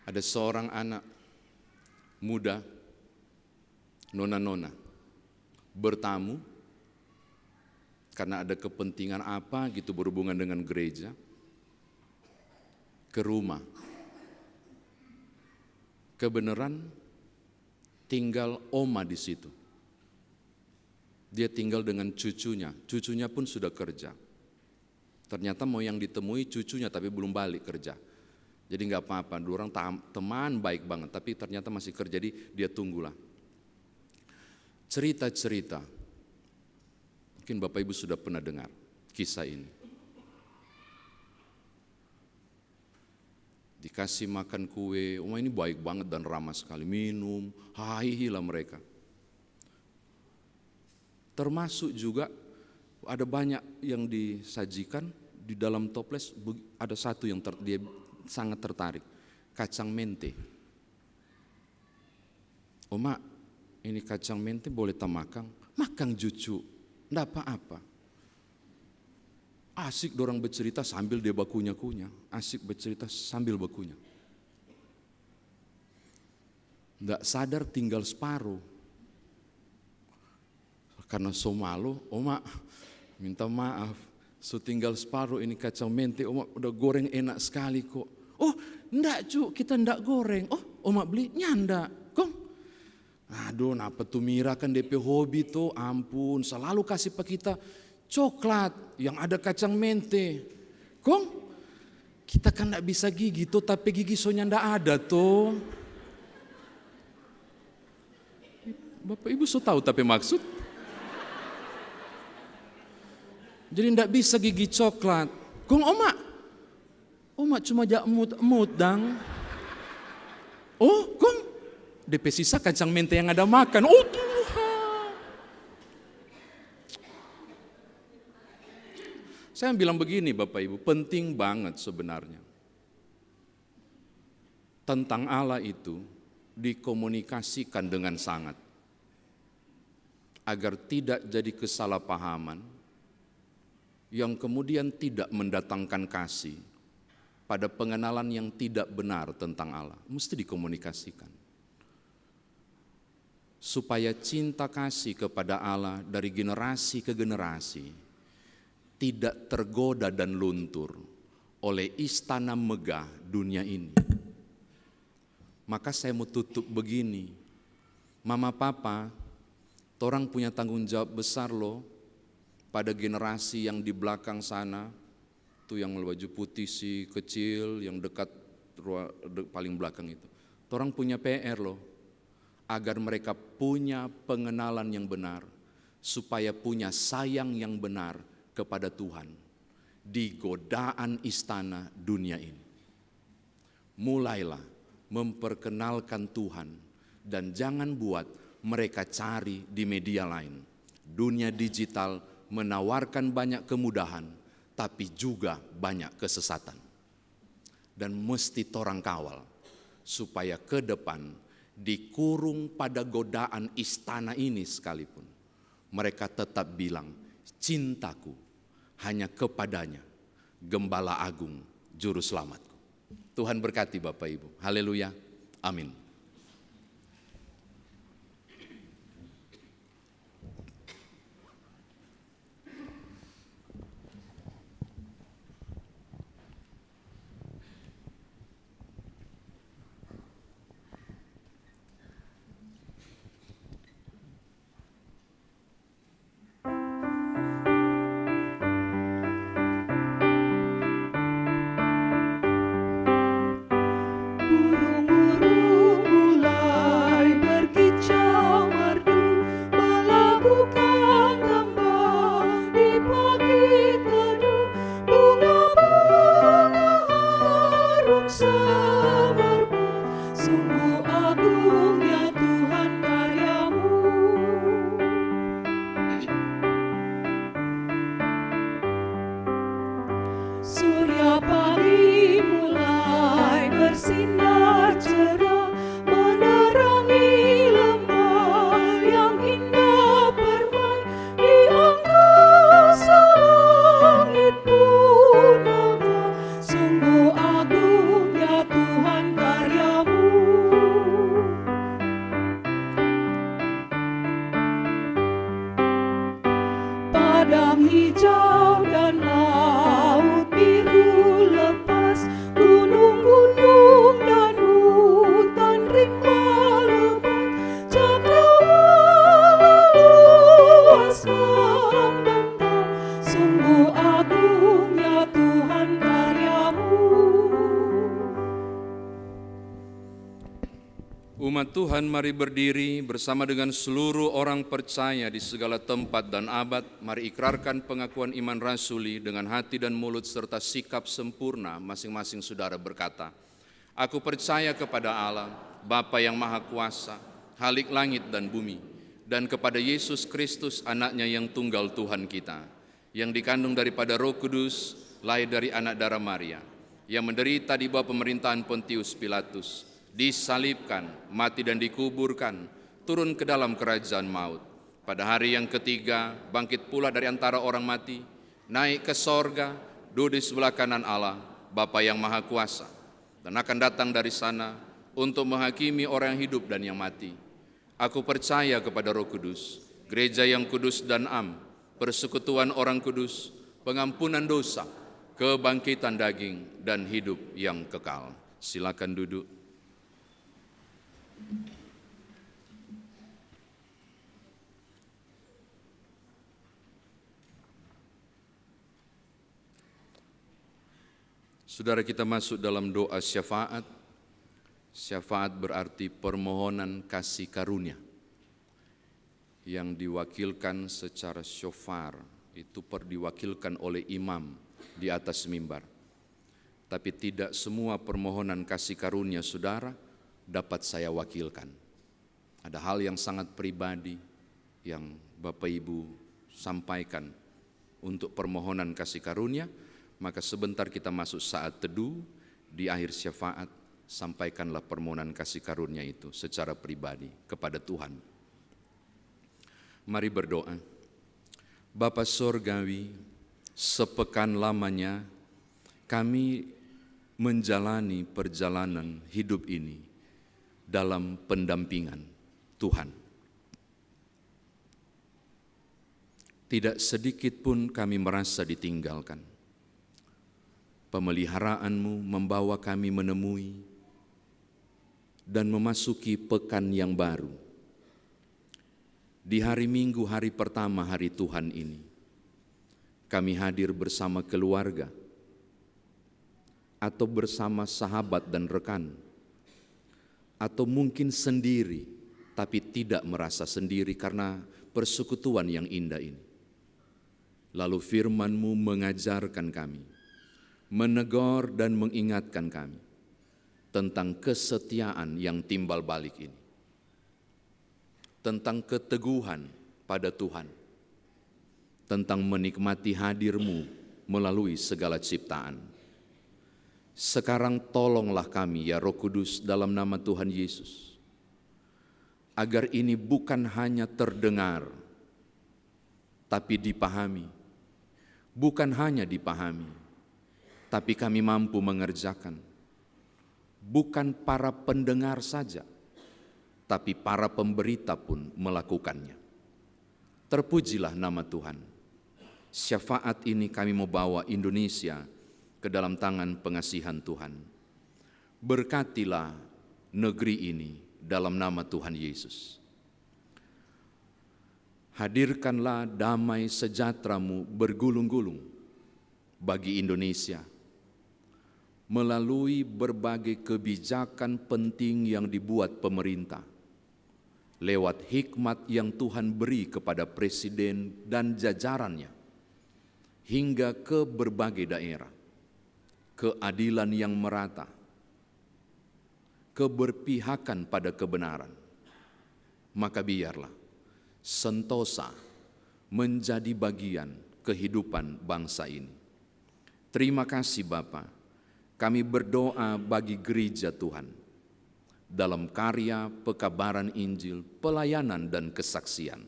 [SPEAKER 3] ada seorang anak muda, nona-nona, bertamu karena ada kepentingan apa gitu berhubungan dengan gereja, ke rumah. Kebenaran tinggal oma di situ. Dia tinggal dengan cucunya pun sudah kerja. Ternyata mau yang ditemui cucunya tapi belum balik kerja. Jadi nggak apa-apa, dua orang teman baik banget, tapi ternyata masih kerja, jadi dia tunggulah. Cerita-cerita, mungkin Bapak Ibu sudah pernah dengar kisah ini. Dikasih makan kue, ini baik banget dan ramah sekali, minum, lah mereka. Termasuk juga ada banyak yang disajikan di dalam toples, ada satu yang dia sangat tertarik, kacang mente. Oma, ini kacang mente boleh makan? Makan cucu, enggak apa-apa. Asik dorang bercerita sambil dia bakunya-kunya, asik bercerita sambil bakunya. Enggak sadar tinggal separuh. Karena so malu, Oma minta maaf, so tinggal separuh ini kacang mente, Oma udah goreng enak sekali kok. Oh enggak cu, kita enggak goreng. Oh Oma beli, nyanda, kong. Aduh, napa tuh Mira kan DP hobi tuh, ampun, selalu kasih pak kita coklat yang ada kacang mente. Kong, kita kan enggak bisa gigi tuh, tapi gigi soalnya enggak ada tuh. Bapak Ibu so tahu tapi maksud? Jadi enggak bisa gigi coklat. Kong Oma cuma jak emut dang. Oh, kong DP sisa kacang mente yang ada makan. Oh Tuhan. Saya bilang begini Bapak Ibu, penting banget sebenarnya. Tentang Allah itu dikomunikasikan dengan sangat. Agar tidak jadi kesalahpahaman yang kemudian tidak mendatangkan kasih pada pengenalan yang tidak benar tentang Allah. Mesti dikomunikasikan. Supaya cinta kasih kepada Allah dari generasi ke generasi tidak tergoda dan luntur oleh istana megah dunia ini. Maka saya mau tutup begini. Mama papa, torang punya tanggung jawab besar loh pada generasi yang di belakang sana, tuh yang baju putih si kecil, yang dekat paling belakang itu. Orang punya PR loh, agar mereka punya pengenalan yang benar, supaya punya sayang yang benar kepada Tuhan di godaan istana dunia ini. Mulailah memperkenalkan Tuhan dan jangan buat mereka cari di media lain. Dunia digital menawarkan banyak kemudahan, tapi juga banyak kesesatan. Dan mesti torang kawal, supaya ke depan dikurung pada godaan istana ini sekalipun. Mereka tetap bilang, cintaku hanya kepadanya, Gembala Agung, Juru Selamatku. Tuhan berkati Bapak Ibu. Haleluya. Amin.
[SPEAKER 2] Burung-burung mulai berkicau merdu, melakukan tembang di pagi teduh. Bunga-bunga harum semerbak, sungguh agung ya Tuhan karyamu. Surya pagi mulai bersinar cerah, menerangi lembah yang indah bermain di angkasa langit purnama. Sungguh agung ya Tuhan karyamu. Padang hijau dan laut biru lepas, gunung-gunung dan hutan rimba lebat, cakrawala luaskan bentang. Sungguh agung ya
[SPEAKER 3] nama Tuhan mari berdiri bersama dengan seluruh orang percaya di segala tempat dan abad. Mari ikrarkan pengakuan iman rasuli dengan hati dan mulut serta sikap sempurna. Masing-masing saudara berkata, aku percaya kepada Allah, Bapa yang Maha Kuasa, Khalik langit dan bumi, dan kepada Yesus Kristus anaknya yang tunggal Tuhan kita, yang dikandung daripada Roh Kudus, lahir dari anak darah Maria, yang menderita di bawah pemerintahan Pontius Pilatus, disalibkan, mati dan dikuburkan, turun ke dalam kerajaan maut. Pada hari yang ketiga, bangkit pula dari antara orang mati, naik ke sorga, duduk di sebelah kanan Allah, Bapa yang Maha Kuasa, dan akan datang dari sana untuk menghakimi orang yang hidup dan yang mati. Aku percaya kepada Roh Kudus, gereja yang kudus dan am, persekutuan orang kudus, pengampunan dosa, kebangkitan daging, dan hidup yang kekal. Silakan duduk. Saudara, kita masuk dalam doa syafaat. Syafaat berarti permohonan kasih karunia yang diwakilkan secara syofar, itu diwakilkan oleh imam di atas mimbar. Tapi tidak semua permohonan kasih karunia saudara dapat saya wakilkan. Ada hal yang sangat pribadi yang Bapak Ibu sampaikan untuk permohonan kasih karunia, maka sebentar kita masuk saat teduh. Di akhir syafaat, sampaikanlah permohonan kasih karunia itu secara pribadi kepada Tuhan. Mari berdoa. Bapa Sorgawi, sepekan lamanya kami menjalani perjalanan hidup ini dalam pendampingan Tuhan. Tidak sedikit pun kami merasa ditinggalkan. Pemeliharaanmu membawa kami menemui dan memasuki pekan yang baru. Di hari Minggu, hari pertama hari Tuhan ini, kami hadir bersama keluarga atau bersama sahabat dan rekan, atau mungkin sendiri, tapi tidak merasa sendiri karena persekutuan yang indah ini. Lalu firman-Mu mengajarkan kami, menegur dan mengingatkan kami tentang kesetiaan yang timbal balik ini, tentang keteguhan pada Tuhan, tentang menikmati hadir-Mu melalui segala ciptaan. Sekarang tolonglah kami ya Roh Kudus dalam nama Tuhan Yesus, agar ini bukan hanya terdengar, tapi dipahami. Bukan hanya dipahami, tapi kami mampu mengerjakan. Bukan para pendengar saja, tapi para pemberita pun melakukannya. Terpujilah nama Tuhan. Syafaat ini kami mau bawa Indonesia ke dalam tangan pengasihan Tuhan. Berkatilah negeri ini dalam nama Tuhan Yesus. Hadirkanlah damai sejahtera-Mu bergulung-gulung bagi Indonesia, melalui berbagai kebijakan penting yang dibuat pemerintah, lewat hikmat yang Tuhan beri kepada Presiden dan jajarannya, hingga ke berbagai daerah, keadilan yang merata, keberpihakan pada kebenaran. Maka biarlah sentosa menjadi bagian kehidupan bangsa ini. Terima kasih Bapa. Kami berdoa bagi gereja Tuhan dalam karya pekabaran Injil, pelayanan dan kesaksian,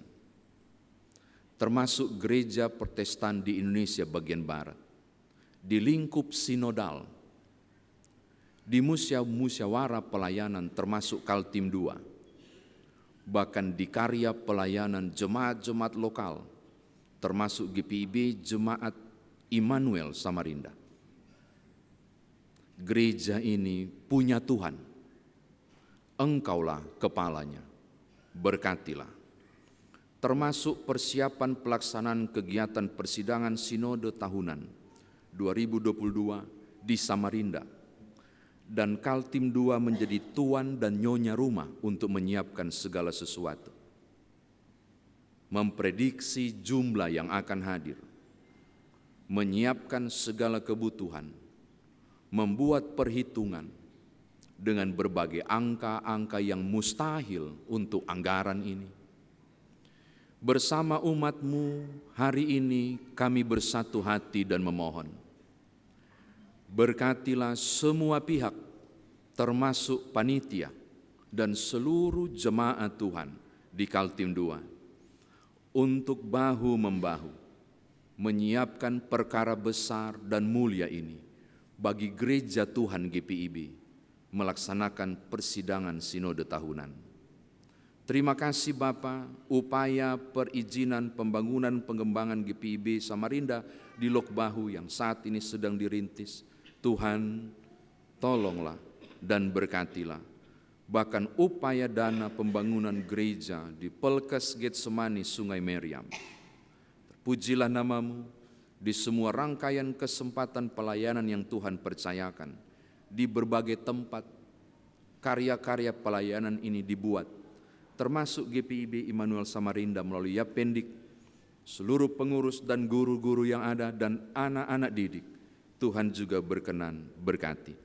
[SPEAKER 3] termasuk gereja Protestan di Indonesia bagian barat, di lingkup sinodal, di musyawarah pelayanan termasuk Kaltim II, bahkan di karya pelayanan jemaat-jemaat lokal, termasuk GPIB Jemaat Immanuel Samarinda. Gereja ini punya Tuhan, Engkaulah kepalanya, berkatilah. Termasuk persiapan pelaksanaan kegiatan persidangan sinode tahunan 2022 di Samarinda, dan Kaltim 2 menjadi tuan dan nyonya rumah untuk menyiapkan segala sesuatu. Memprediksi jumlah yang akan hadir, menyiapkan segala kebutuhan, membuat perhitungan dengan berbagai angka-angka yang mustahil untuk anggaran ini. Bersama umat-Mu hari ini kami bersatu hati dan memohon. Berkatilah semua pihak, termasuk panitia dan seluruh jemaat Tuhan di Kaltim 2, untuk bahu-membahu menyiapkan perkara besar dan mulia ini bagi Gereja Tuhan GPIB melaksanakan persidangan sinode tahunan. Terima kasih Bapa, upaya perizinan pembangunan pengembangan GPIB Samarinda di Lok Bahu yang saat ini sedang dirintis. Tuhan, tolonglah dan berkatilah. Bahkan upaya dana pembangunan gereja di Pelkes Getsemani Sungai Meriam. Terpujilah nama-Mu di semua rangkaian kesempatan pelayanan yang Tuhan percayakan. Di berbagai tempat, karya-karya pelayanan ini dibuat, termasuk GPIB Immanuel Samarinda melalui Yapendik, seluruh pengurus dan guru-guru yang ada dan anak-anak didik. Tuhan juga berkenan berkati.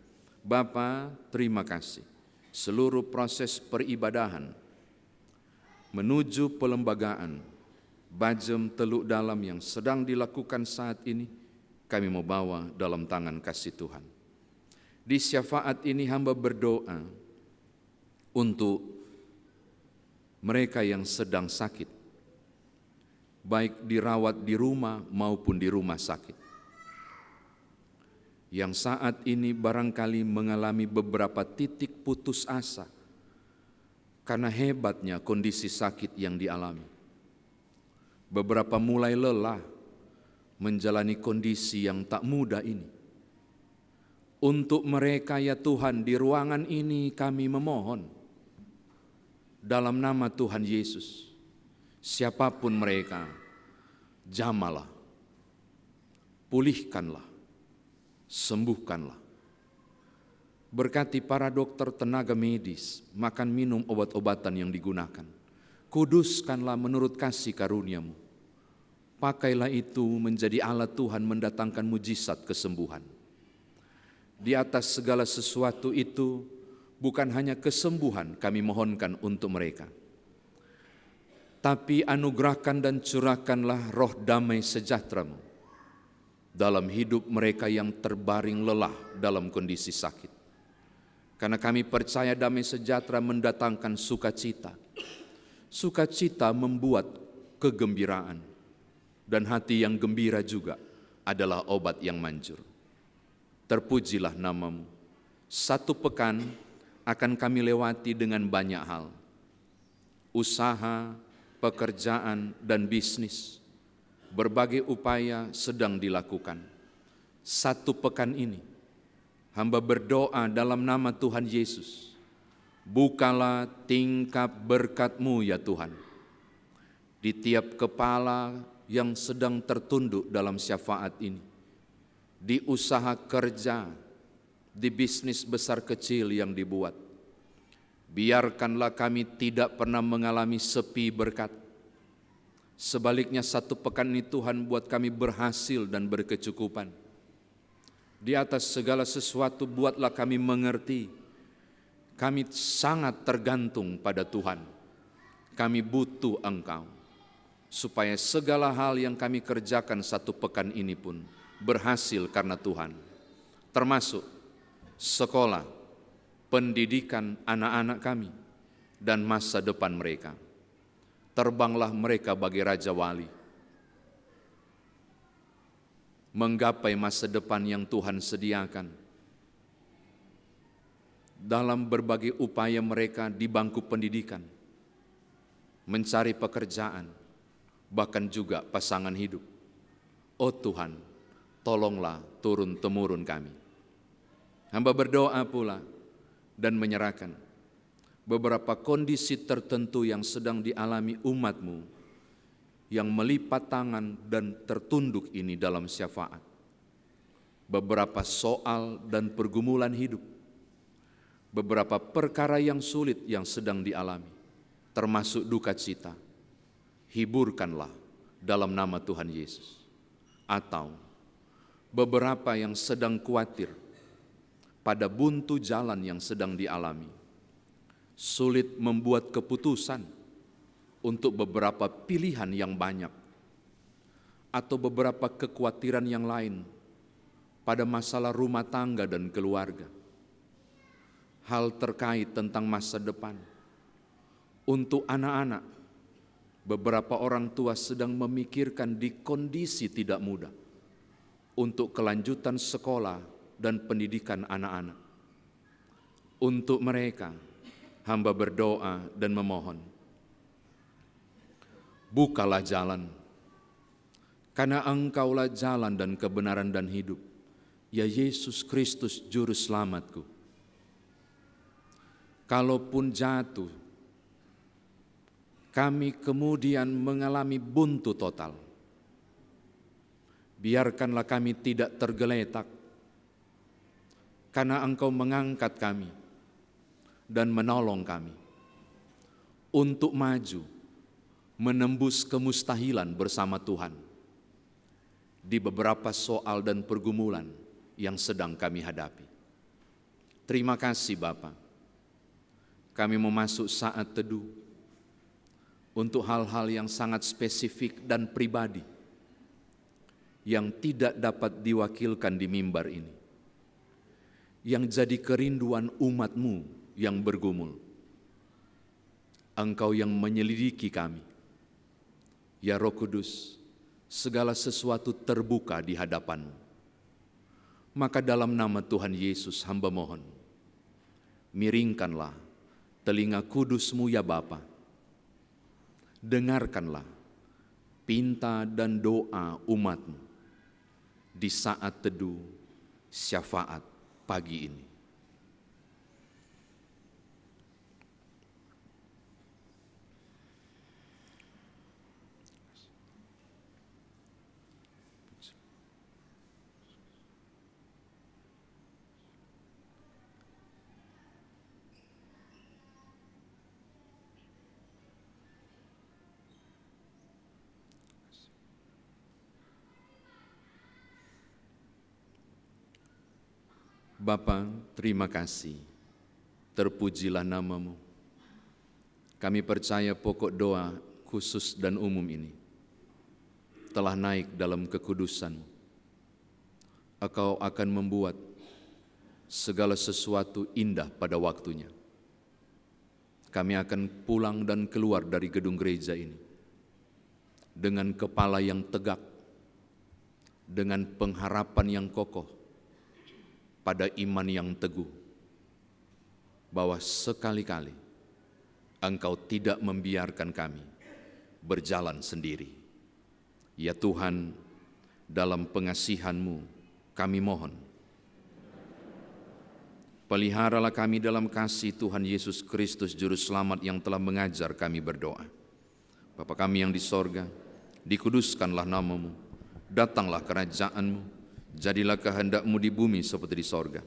[SPEAKER 3] Bapa, terima kasih. Seluruh proses peribadahan menuju pelembagaan Bajem Teluk Dalam yang sedang dilakukan saat ini, kami mau bawa dalam tangan kasih Tuhan. Di syafaat ini hamba berdoa untuk mereka yang sedang sakit, baik dirawat di rumah maupun di rumah sakit, yang saat ini barangkali mengalami beberapa titik putus asa karena hebatnya kondisi sakit yang dialami. Beberapa mulai lelah menjalani kondisi yang tak mudah ini. Untuk mereka ya Tuhan, di ruangan ini kami memohon dalam nama Tuhan Yesus, siapapun mereka, jamalah, pulihkanlah, sembuhkanlah. Berkati para dokter tenaga medis, makan minum obat-obatan yang digunakan. Kuduskanlah menurut kasih karunia-Mu. Pakailah itu menjadi alat Tuhan mendatangkan mujizat kesembuhan. Di atas segala sesuatu itu, bukan hanya kesembuhan kami mohonkan untuk mereka, tapi anugerahkan dan curahkanlah roh damai sejahtera-Mu dalam hidup mereka yang terbaring lelah dalam kondisi sakit. Karena kami percaya damai sejahtera mendatangkan sukacita. Sukacita membuat kegembiraan. Dan hati yang gembira juga adalah obat yang manjur. Terpujilah nama-Mu. 1 pekan akan kami lewati dengan banyak hal. Usaha, pekerjaan, dan bisnis. Berbagai upaya sedang dilakukan. 1 pekan ini, hamba berdoa dalam nama Tuhan Yesus. Bukalah tingkap berkat-Mu ya Tuhan. Di tiap kepala yang sedang tertunduk dalam syafaat ini. Di usaha kerja, di bisnis besar kecil yang dibuat. Biarkanlah kami tidak pernah mengalami sepi berkat. Sebaliknya 1 pekan ini Tuhan buat kami berhasil dan berkecukupan. Di atas segala sesuatu buatlah kami mengerti, kami sangat tergantung pada Tuhan. Kami butuh Engkau, supaya segala hal yang kami kerjakan 1 pekan ini pun berhasil karena Tuhan. Termasuk sekolah, pendidikan anak-anak kami, dan masa depan mereka. Terbanglah mereka bagi Raja Wali, menggapai masa depan yang Tuhan sediakan. Dalam berbagai upaya mereka di bangku pendidikan, mencari pekerjaan, bahkan juga pasangan hidup. Oh Tuhan, tolonglah turun-temurun kami. Hamba berdoa pula dan menyerahkan beberapa kondisi tertentu yang sedang dialami umat-Mu yang melipat tangan dan tertunduk ini dalam syafaat. Beberapa soal dan pergumulan hidup beberapa perkara yang sulit yang sedang dialami, termasuk duka cita, hiburkanlah dalam nama Tuhan Yesus. Atau beberapa yang sedang khawatir pada buntu jalan yang sedang dialami, sulit membuat keputusan untuk beberapa pilihan yang banyak, atau beberapa kekhawatiran yang lain pada masalah rumah tangga dan keluarga, hal terkait tentang masa depan. Untuk anak-anak, beberapa orang tua sedang memikirkan di kondisi tidak mudah untuk kelanjutan sekolah dan pendidikan anak-anak. Untuk mereka, hamba berdoa dan memohon, bukalah jalan, karena Engkaulah jalan dan kebenaran dan hidup, ya Yesus Kristus Juru Selamatku. Kalaupun jatuh, kami kemudian mengalami buntu total, biarkanlah kami tidak tergeletak, karena Engkau mengangkat kami dan menolong kami untuk maju, menembus kemustahilan bersama Tuhan di beberapa soal dan pergumulan yang sedang kami hadapi. Terima kasih Bapa. Kami mau masuk saat teduh untuk hal-hal yang sangat spesifik dan pribadi yang tidak dapat diwakilkan di mimbar ini, yang jadi kerinduan umat-Mu yang bergumul. Engkau yang menyelidiki kami, ya Roh Kudus, segala sesuatu terbuka di hadapan-Mu. Maka dalam nama Tuhan Yesus hamba mohon, miringkanlah telinga kudus-Mu ya Bapa, dengarkanlah pinta dan doa umat-Mu di saat teduh syafaat pagi ini. Bapa, terima kasih, terpujilah nama-Mu. Kami percaya pokok doa khusus dan umum ini telah naik dalam kekudusan-Mu. Engkau akan membuat segala sesuatu indah pada waktunya. Kami akan pulang dan keluar dari gedung gereja ini dengan kepala yang tegak, dengan pengharapan yang kokoh, pada iman yang teguh, bahwa sekali-kali Engkau tidak membiarkan kami berjalan sendiri. Ya Tuhan, dalam pengasihan-Mu kami mohon, peliharalah kami dalam kasih Tuhan Yesus Kristus Juru Selamat yang telah mengajar kami berdoa. Bapa kami yang di sorga, dikuduskanlah nama-Mu, datanglah kerajaan-Mu, jadilah kehendak-Mu di bumi seperti di sorga.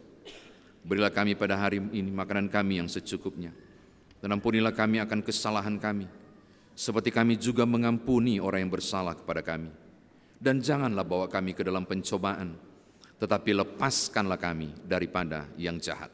[SPEAKER 3] Berilah kami pada hari ini makanan kami yang secukupnya, dan ampunilah kami akan kesalahan kami, seperti kami juga mengampuni orang yang bersalah kepada kami. Dan janganlah bawa kami ke dalam pencobaan, tetapi lepaskanlah kami daripada yang jahat.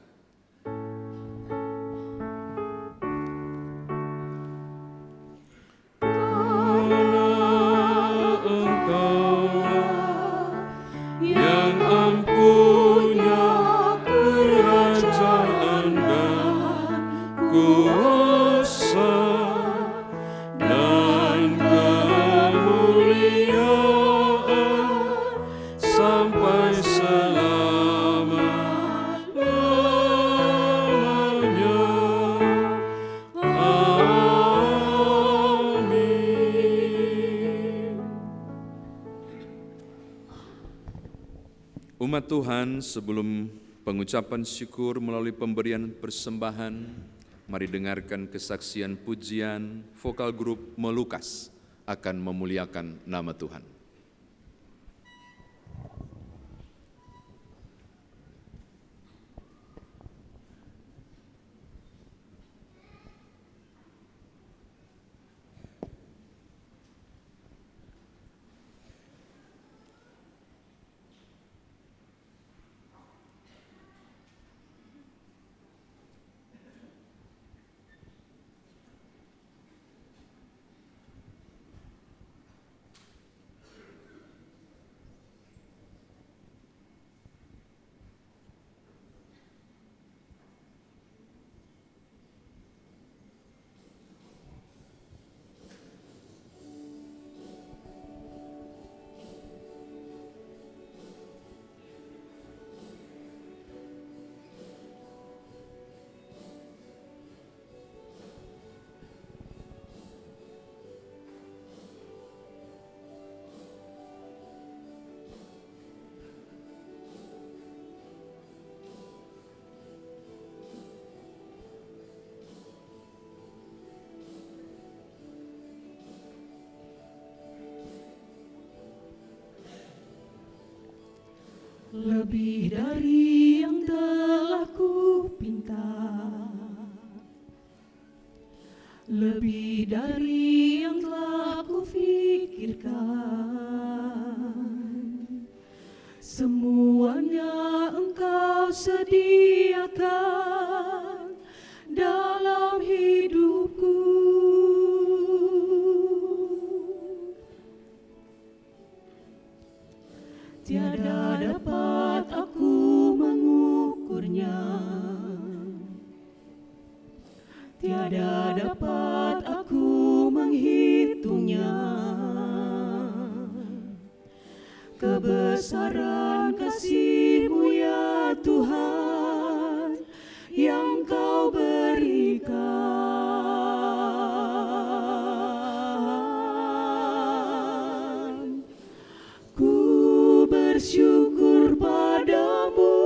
[SPEAKER 3] Umat Tuhan, sebelum pengucapan syukur melalui pemberian persembahan, mari dengarkan kesaksian pujian vokal grup Melukas akan memuliakan nama Tuhan.
[SPEAKER 2] lebih dari yang telah ku pinta, lebih dari yang telah ku fikirkan. Semuanya Engkau sediakan dalam hidupku. Tiada dapat aku mengukurnya, tiada dapat aku menghitungnya. Kebesaran kasih-Mu ya Tuhan yang Kau berikan. Ku bersyukur padamu,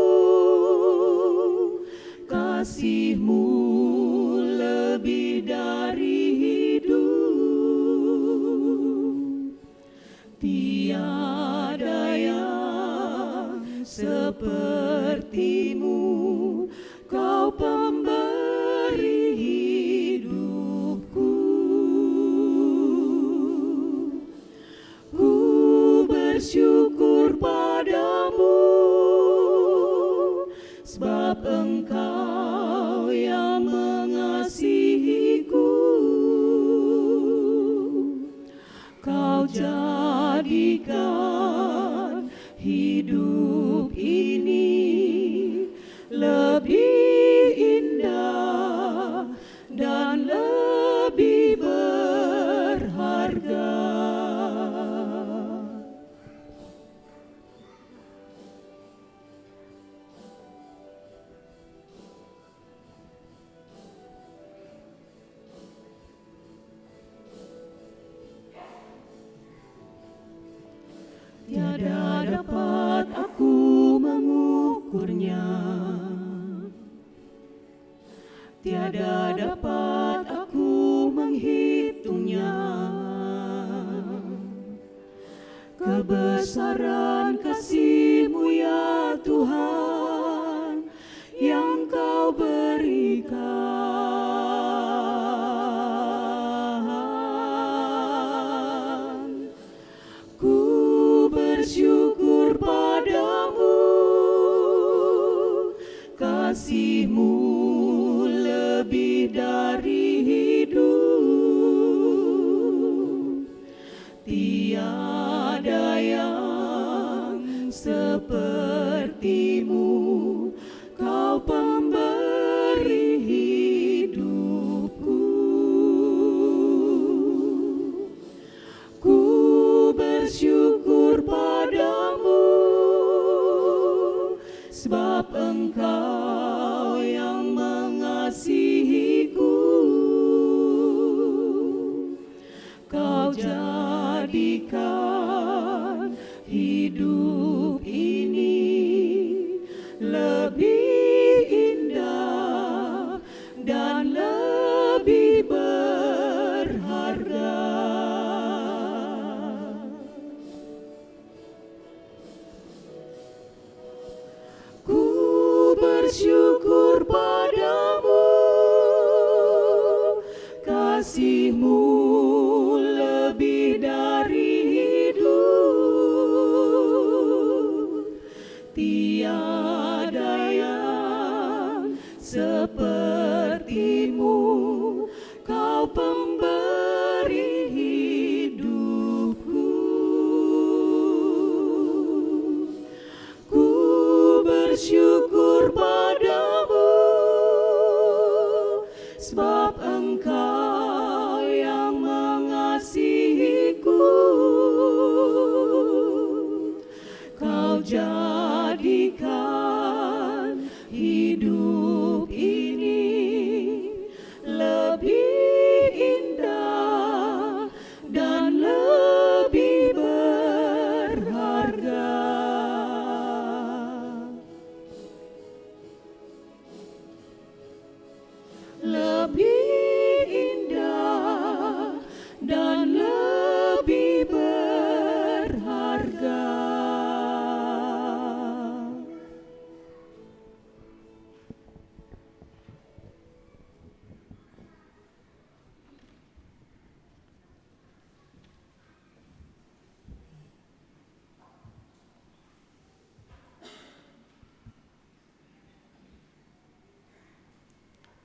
[SPEAKER 2] kasih-Mu lebih dari hidup. Tiada yang seperti-Mu, Kau pemberi hidupku. Ku bersyukur padamu, sebab Engkau yang mengasihiku. Kau jadikan hidup ini lebih indah dan lebih berharga. Tiada dapat aku mengukurnya, tiada dapat aku menghitungnya. Kebesaran kasih-Mu ya Tuhan yang Kau berikan. Ku bersyukur padamu, kasih-Mu lebih dari hidup. Tiada yang seperti-Mu, Kau pemberi hidupku. Ku bersyukur padamu, sebab Engkau yang mengasihiku. Kau jadikan hidup ini lebih indah dan lebih berharga. Ku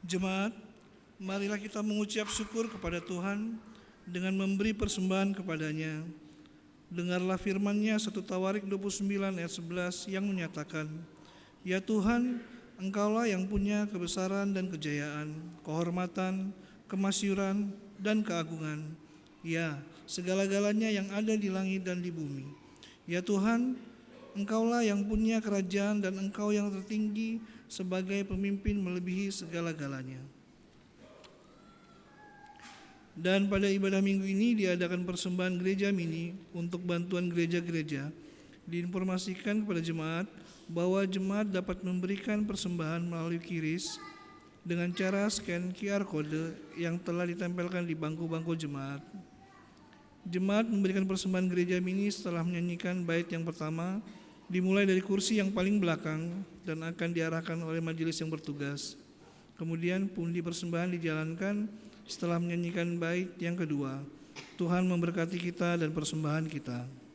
[SPEAKER 5] Jemaat, marilah kita mengucap syukur kepada Tuhan dengan memberi persembahan kepadanya. Dengarlah firman-Nya 1 Tawarik 29 ayat 11 yang menyatakan, "Ya Tuhan, Engkaulah yang punya kebesaran dan kejayaan, kehormatan, kemasyuran, dan keagungan. Ya, segala-galanya yang ada di langit dan di bumi. Ya Tuhan, Engkaulah yang punya kerajaan dan Engkau yang tertinggi sebagai pemimpin melebihi segala-galanya." Dan pada ibadah minggu ini diadakan persembahan gereja mini untuk bantuan gereja-gereja. Diinformasikan kepada jemaat bahwa jemaat dapat memberikan persembahan melalui QRIS dengan cara scan QR kode yang telah ditempelkan di bangku-bangku jemaat. Jemaat memberikan persembahan gereja mini setelah menyanyikan bait yang pertama, dimulai dari kursi yang paling belakang dan akan diarahkan oleh majelis yang bertugas. Kemudian pundi persembahan dijalankan setelah menyanyikan bait yang kedua. Tuhan memberkati kita dan persembahan kita.